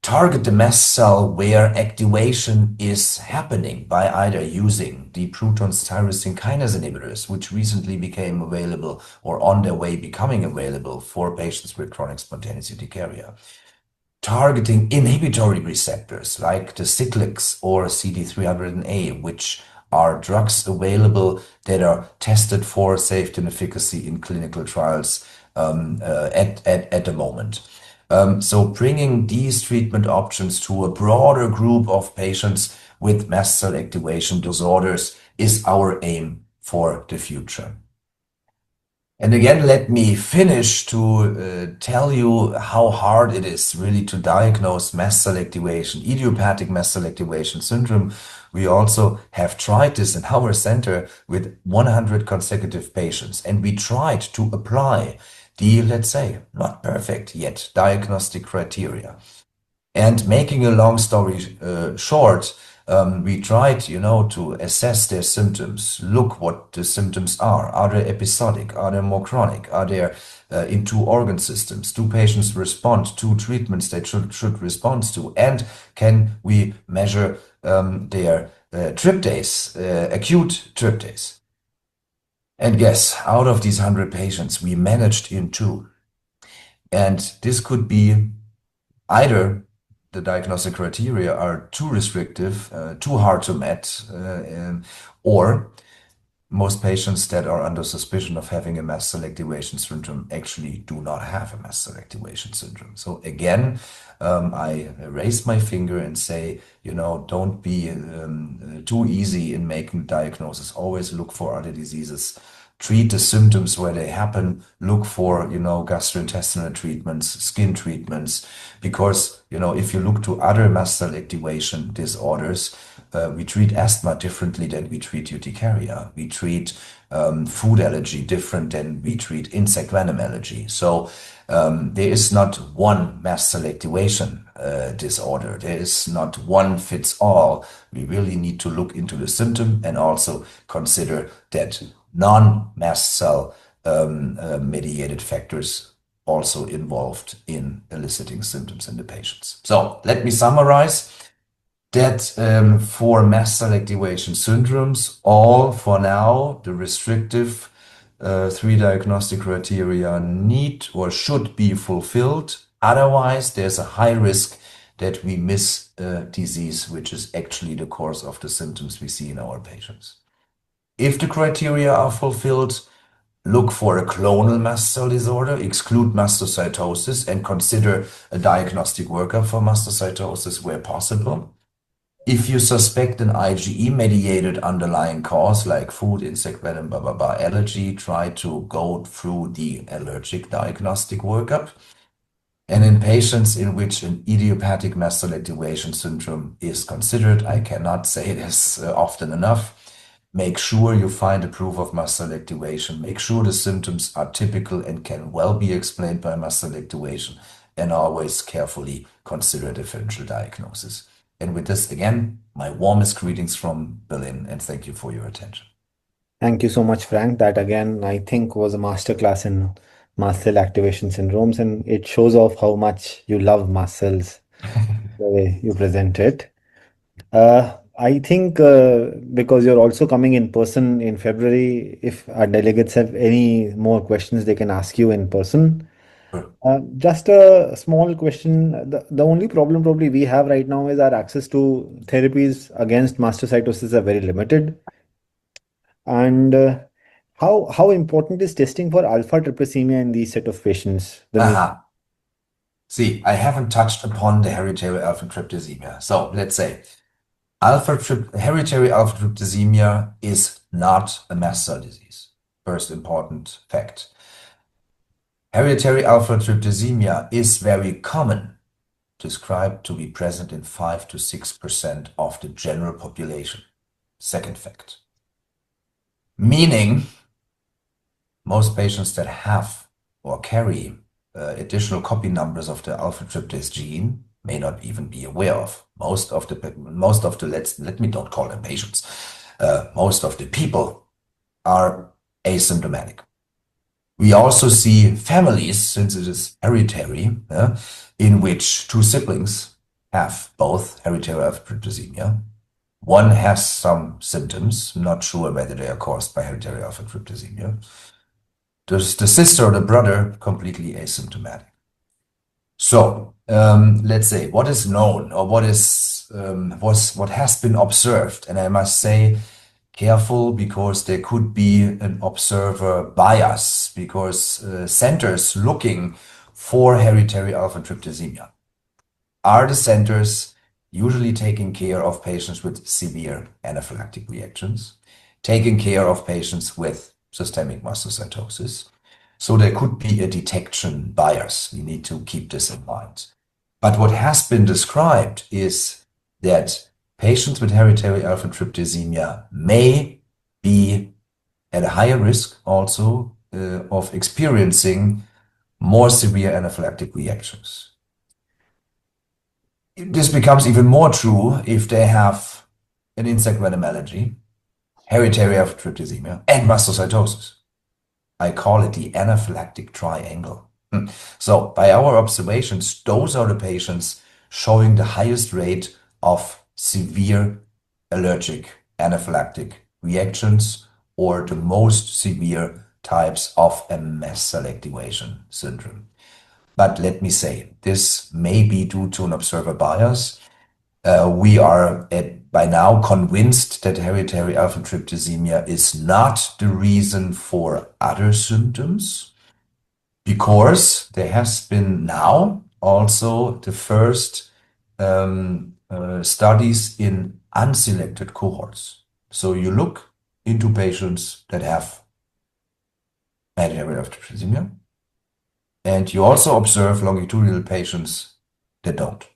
target the mast cell where activation is happening by either using the proton tyrosine kinase inhibitors, which recently became available or on their way becoming available for patients with chronic spontaneous urticaria. Targeting inhibitory receptors like the cyclics or CD300A, which are drugs available that are tested for safety and efficacy in clinical trials at the moment. So bringing these treatment options to a broader group of patients with mast cell activation disorders is our aim for the future. And again, let me finish to tell you how hard it is really to diagnose mast cell activation, idiopathic mast cell activation syndrome. We also have tried this in our center with 100 consecutive patients, and we tried to apply the, let's say, not perfect yet, diagnostic criteria. And making a long story short, we tried, to assess their symptoms, look what the symptoms are. Are they episodic? Are they more chronic? Are they in two organ systems? Do patients respond to treatments they should respond to? And can we measure their tryptase, acute tryptase? And guess, out of these 100 patients, we managed in two. And this could be either the diagnostic criteria are too restrictive, too hard to met, or most patients that are under suspicion of having a mast cell activation syndrome actually do not have a mast cell activation syndrome. So again, I raise my finger and say, don't be too easy in making diagnosis. Always look for other diseases. Treat the symptoms where they happen. Look for, gastrointestinal treatments, skin treatments, because, if you look to other mast cell activation disorders, we treat asthma differently than we treat urticaria. We treat food allergy different than we treat insect venom allergy. So there is not one mast cell activation disorder. There is not one fits all. We really need to look into the symptom and also consider that non-mast cell mediated factors also involved in eliciting symptoms in the patients. So let me summarize that for mast cell activation syndromes, all for now, the restrictive three diagnostic criteria need or should be fulfilled. Otherwise, there's a high risk that we miss disease, which is actually the cause of the symptoms we see in our patients. If the criteria are fulfilled, look for a clonal mast cell disorder, exclude mastocytosis, and consider a diagnostic workup for mastocytosis where possible. If you suspect an IgE-mediated underlying cause like food, insect venom, allergy, try to go through the allergic diagnostic workup. And in patients in which an idiopathic mast cell activation syndrome is considered, I cannot say this often enough, make sure you find a proof of mast cell activation. Make sure the symptoms are typical and can well be explained by mast cell activation, and always carefully consider a differential diagnosis. And with this, again, my warmest greetings from Berlin, and thank you for your attention. Thank you so much, Frank. That again, I think, was a masterclass in mast cell activation syndromes, and it shows off how much you love mast cells the way you present it. I think because you're also coming in person in February, if our delegates have any more questions, they can ask you in person. Just a small question. The only problem probably we have right now is our access to therapies against mastocytosis are very limited. And how important is testing for alpha tryptophanemia in these set of patients? Aha. See, I haven't touched upon the hereditary alpha tryptophanemia. So let's say hereditary alpha tryptophanemia is not a mast cell disease. First important fact. Hereditary alpha tryptophanemia is very common, described to be present in 5 to 6% of the general population. Second fact. Meaning, most patients that have or carry additional copy numbers of the alpha tryptase gene may not even be aware of. Most of the let me don't call them patients. Most of the people are asymptomatic. We also see families, since it is hereditary, in which two siblings have both hereditary alpha tryptophanemia. One has some symptoms, not sure whether they are caused by hereditary alpha tryptophanemia. The sister or the brother completely asymptomatic. So let's say what is known or what has been observed, and I must say careful because there could be an observer bias because centers looking for hereditary alpha tryptophanemia are the centers usually taking care of patients with severe anaphylactic reactions, taking care of patients with systemic mastocytosis, So there could be a detection bias. We need to keep this in mind. But what has been described is that patients with hereditary alpha-tryptophanemia may be at a higher risk also of experiencing more severe anaphylactic reactions. This becomes even more true if they have an insect venom allergy, hereditary alpha-tryptophanemia, and mastocytosis. I call it the anaphylactic triangle. So by our observations, those are the patients showing the highest rate of severe allergic anaphylactic reactions or the most severe types of a mast cell activation syndrome. But let me say, this may be due to an observer bias. We are by now convinced that hereditary alpha-tryptophanemia is not the reason for other symptoms, because there has been now also the first studies in unselected cohorts. So you look into patients that have hereditary alpha-tryptophanemia, and you also observe longitudinal patients that don't.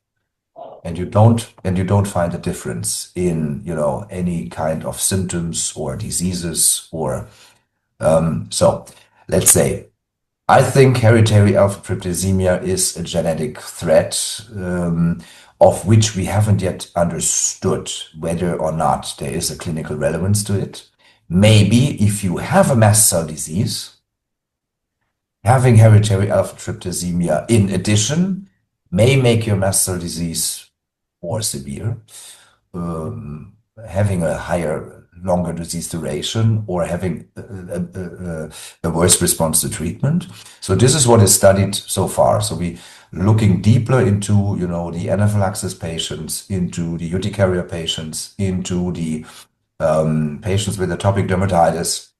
And you don't find a difference in, any kind of symptoms or diseases or so let's say I think hereditary alpha-tryptophanemia is a genetic threat of which we haven't yet understood whether or not there is a clinical relevance to it. Maybe if you have a mast cell disease, having hereditary alpha-tryptophanemia in addition may make your mast cell disease more severe, having a higher, longer disease duration, or having a worse response to treatment. So this is what is studied so far. So we looking deeper into, the anaphylaxis patients, into the urticaria patients, into the patients with atopic dermatitis,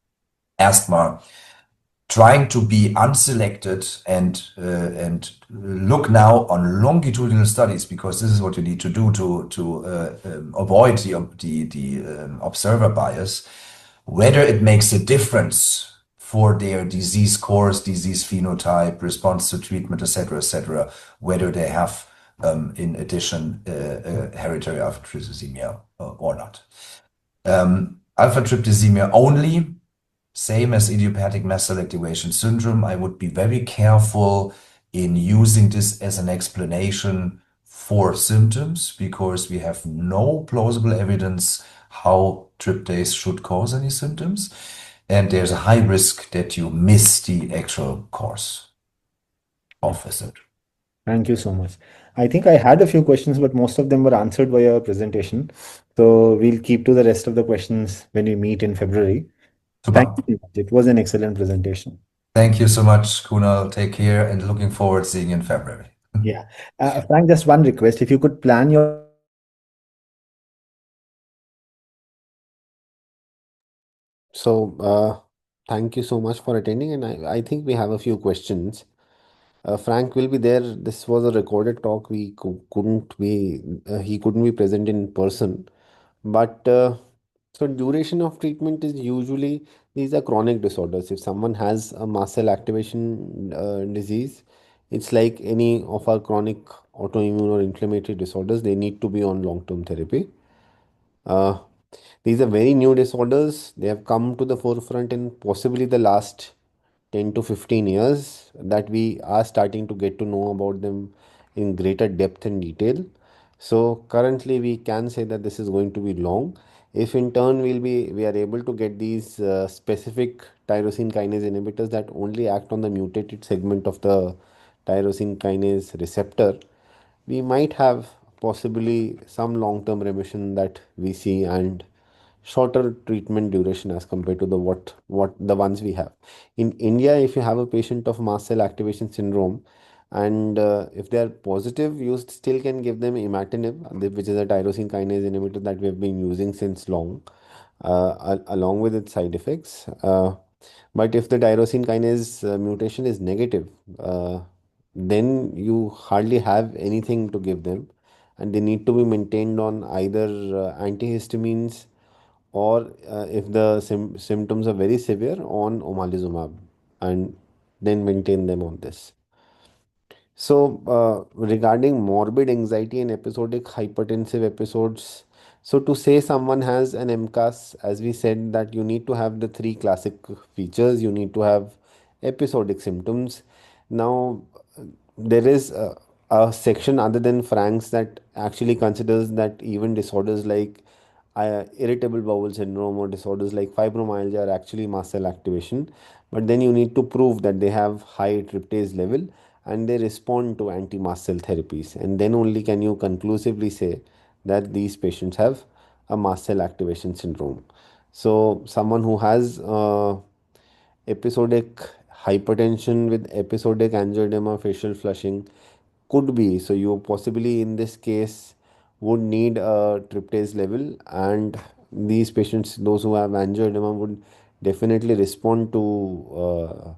asthma, trying to be unselected and look now on longitudinal studies, because this is what you need to do to avoid the observer bias, whether it makes a difference for their disease course, disease phenotype, response to treatment, etc., whether they have in addition hereditary alpha-tryptophanemia or not. Alpha-tryptophanemia only, same as idiopathic mast cell activation syndrome, I would be very careful in using this as an explanation for symptoms, because we have no plausible evidence how tryptase should cause any symptoms. And there's a high risk that you miss the actual course of a symptom. Thank you so much. I think I had a few questions, but most of them were answered by your presentation. So we'll keep to the rest of the questions when we meet in February. Thank Super. you very much. It was an excellent presentation. Thank you so much, Kunal. Take care and looking forward to seeing you in February. Yeah. Frank, just one request. If you could plan your So, thank you so much for attending, and I think we have a few questions. Frank will be there. This was a recorded talk. He couldn't be present in person. But so duration of treatment is usually, these are chronic disorders. If someone has a mast cell activation disease, it's like any of our chronic autoimmune or inflammatory disorders. They need to be on long-term therapy. Uh, these are very new disorders. They have come to the forefront in possibly the last 10 to 15 years, that we are starting to get to know about them in greater depth and detail. So currently we can say that this is going to be long. If in turn we are able to get these specific tyrosine kinase inhibitors that only act on the mutated segment of the tyrosine kinase receptor, we might have possibly some long-term remission that we see, and shorter treatment duration as compared to the what the ones we have in India. If you have a patient of mast cell activation syndrome, and if they are positive, you still can give them imatinib, which is a tyrosine kinase inhibitor that we have been using since long, along with its side effects. But if the tyrosine kinase mutation is negative, then you hardly have anything to give them, and they need to be maintained on either antihistamines, or if the symptoms are very severe, on omalizumab. And then maintain them on this. So, regarding morbid anxiety and episodic hypertensive episodes, so to say someone has an MCAS, as we said, that you need to have the three classic features. You need to have episodic symptoms. Now, there is a section other than Frank's that actually considers that even disorders like irritable bowel syndrome or disorders like fibromyalgia are actually mast cell activation. But then you need to prove that they have high tryptase level and they respond to anti-mast cell therapies. And then only can you conclusively say that these patients have a mast cell activation syndrome. So someone who has episodic hypertension with episodic angioedema, facial flushing could be. So you possibly in this case would need a tryptase level, and these patients, those who have angioedema, would definitely respond to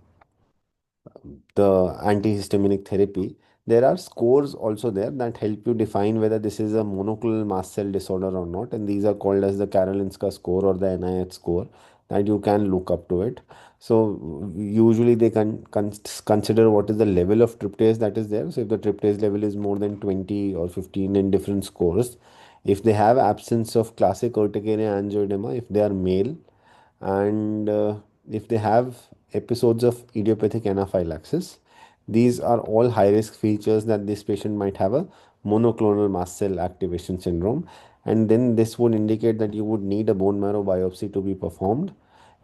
the antihistaminic therapy. There are scores also there that help you define whether this is a monoclonal mast cell disorder or not, and these are called as the Karolinska score or the NIH score that you can look up to it. So usually they can consider what is the level of tryptase that is there. So if the tryptase level is more than 20 or 15 in different scores, if they have absence of classic urticaria angioedema, if they are male, and if they have episodes of idiopathic anaphylaxis, these are all high risk features that this patient might have a monoclonal mast cell activation syndrome. And then this would indicate that you would need a bone marrow biopsy to be performed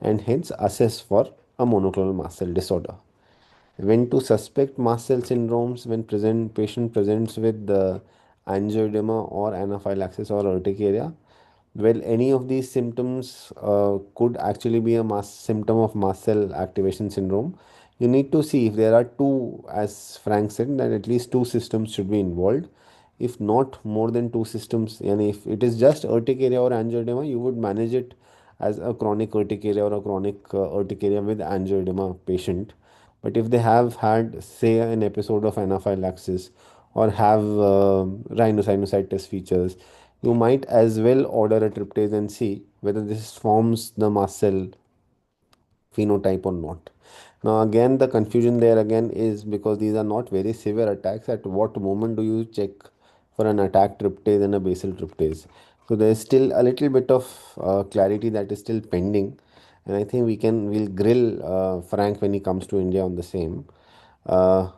and hence assess for a monoclonal mast cell disorder. When to suspect mast cell syndromes, when patient presents with the angioedema or anaphylaxis or urticaria, well, any of these symptoms could actually be a symptom of mast cell activation syndrome. You need to see if there are two, as Frank said, that at least two systems should be involved. If not more than two systems, and if it is just urticaria or angioedema, you would manage it as a chronic urticaria or a chronic urticaria with angioedema patient. But if they have had, say, an episode of anaphylaxis or have rhinosinusitis features, you might as well order a tryptase and see whether this forms the mast cell phenotype or not. Now, again, the confusion there again is because these are not very severe attacks. At what moment do you check for an attack tryptase and a basal tryptase? So there is still a little bit of clarity that is still pending, and I think we'll grill Frank when he comes to India on the same. Uh,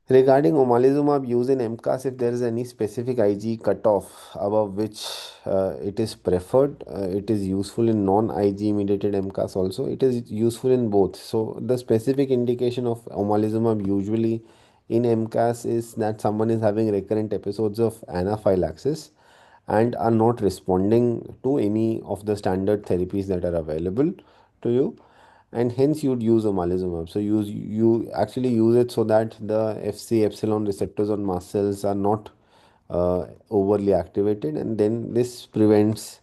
Regarding omalizumab use in MCAS, if there is any specific Ig cutoff above which it is preferred, it is useful in non-Ig mediated MCAS also. It is useful in both. So the specific indication of omalizumab usually in MCAS is that someone is having recurrent episodes of anaphylaxis and are not responding to any of the standard therapies that are available to you, and hence you'd use omalizumab. So you actually use it so that the Fc epsilon receptors on mast cells are not overly activated, and then this prevents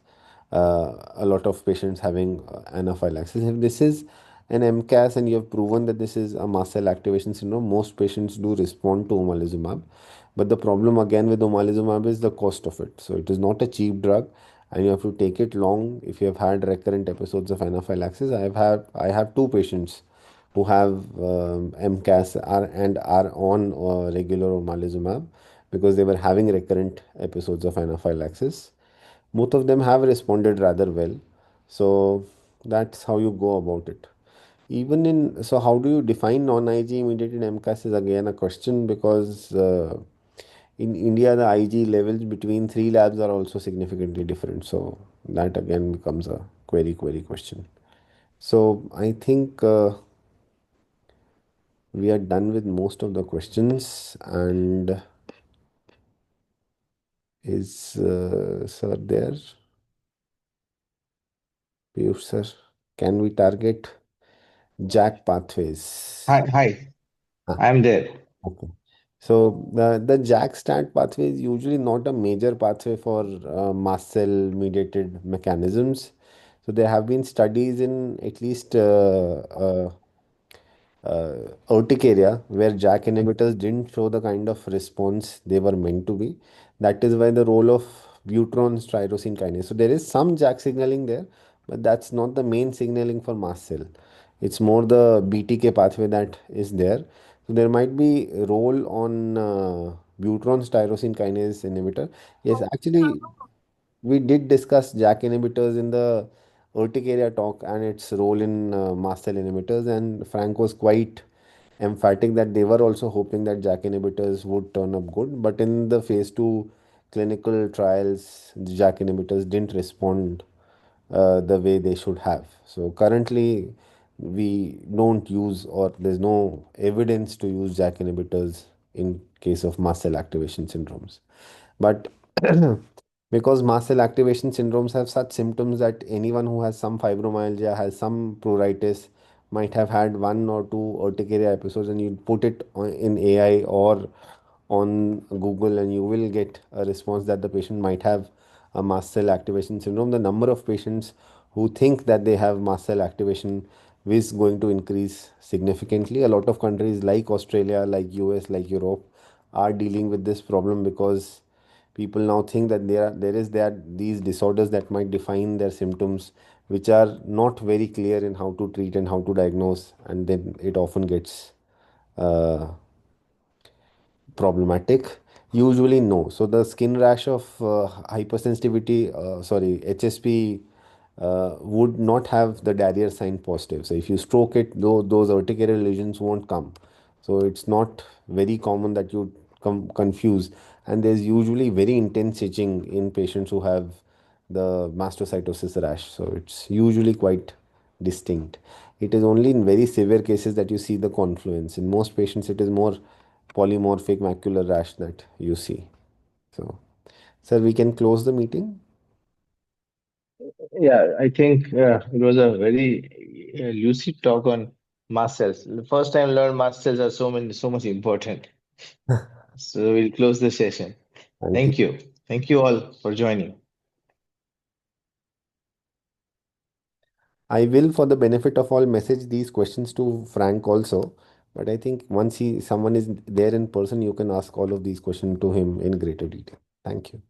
a lot of patients having anaphylaxis. If this is an MCAS and you have proven that this is a mast cell activation syndrome, most patients do respond to omalizumab. But the problem again with omalizumab is the cost of it. So it is not a cheap drug, and you have to take it long if you have had recurrent episodes of anaphylaxis. I have two patients who have MCAS and are on regular omalizumab because they were having recurrent episodes of anaphylaxis. Both of them have responded rather well. So that's how you go about it. Even in, so how do you define non-IG mediated MCAS is again a question, because in India the IG levels between three labs are also significantly different. So that again becomes a query question. So I think we are done with most of the questions. And is sir there? Piyush sir, can we target Jack pathways? Hi, Ah, I'm there. okay. So the JAK STAT pathway is usually not a major pathway for mast cell mediated mechanisms. So there have been studies in at least urticaria where JAK inhibitors didn't show the kind of response they were meant to be. That is why the role of butyrone tyrosine kinase. So there is some JAK signaling there, but that's not the main signaling for mast cell. It's more the BTK pathway that is there. So there might be a role on butyron tyrosine kinase inhibitor. Yes, actually, we did discuss JAK inhibitors in the urticaria talk and its role in mast cell inhibitors, and Frank was quite emphatic that they were also hoping that JAK inhibitors would turn up good, but in the phase 2 clinical trials, the JAK inhibitors didn't respond the way they should have. So currently, we don't use, or there's no evidence to use JAK inhibitors in case of mast cell activation syndromes. But because mast cell activation syndromes have such symptoms that anyone who has some fibromyalgia, has some pruritus, might have had one or two urticaria episodes, and you put it in AI or on Google, and you will get a response that the patient might have a mast cell activation syndrome. The number of patients who think that they have mast cell activation is going to increase significantly. A lot of countries like Australia, like US, like Europe are dealing with this problem because people now think that there is these disorders that might define their symptoms, which are not very clear in how to treat and how to diagnose, and then it often gets uh, problematic. Usually no. So the skin rash of hypersensitivity, sorry, HSP, would not have the Darrier sign positive. So if you stroke it, though, those urticarial lesions won't come. So it's not very common that you confuse. And there's usually very intense itching in patients who have the mastocytosis rash. So it's usually quite distinct. It is only in very severe cases that you see the confluence. In most patients, it is more polymorphic macular rash that you see. So, sir, we can close the meeting. Yeah, I think it was a very lucid talk on mast cells. The first time I learned mast cells are so much important. So we'll close the session. Thank you. Thank you. Thank you all for joining. I will, for the benefit of all, message these questions to Frank also. But I think once someone is there in person, you can ask all of these questions to him in greater detail. Thank you.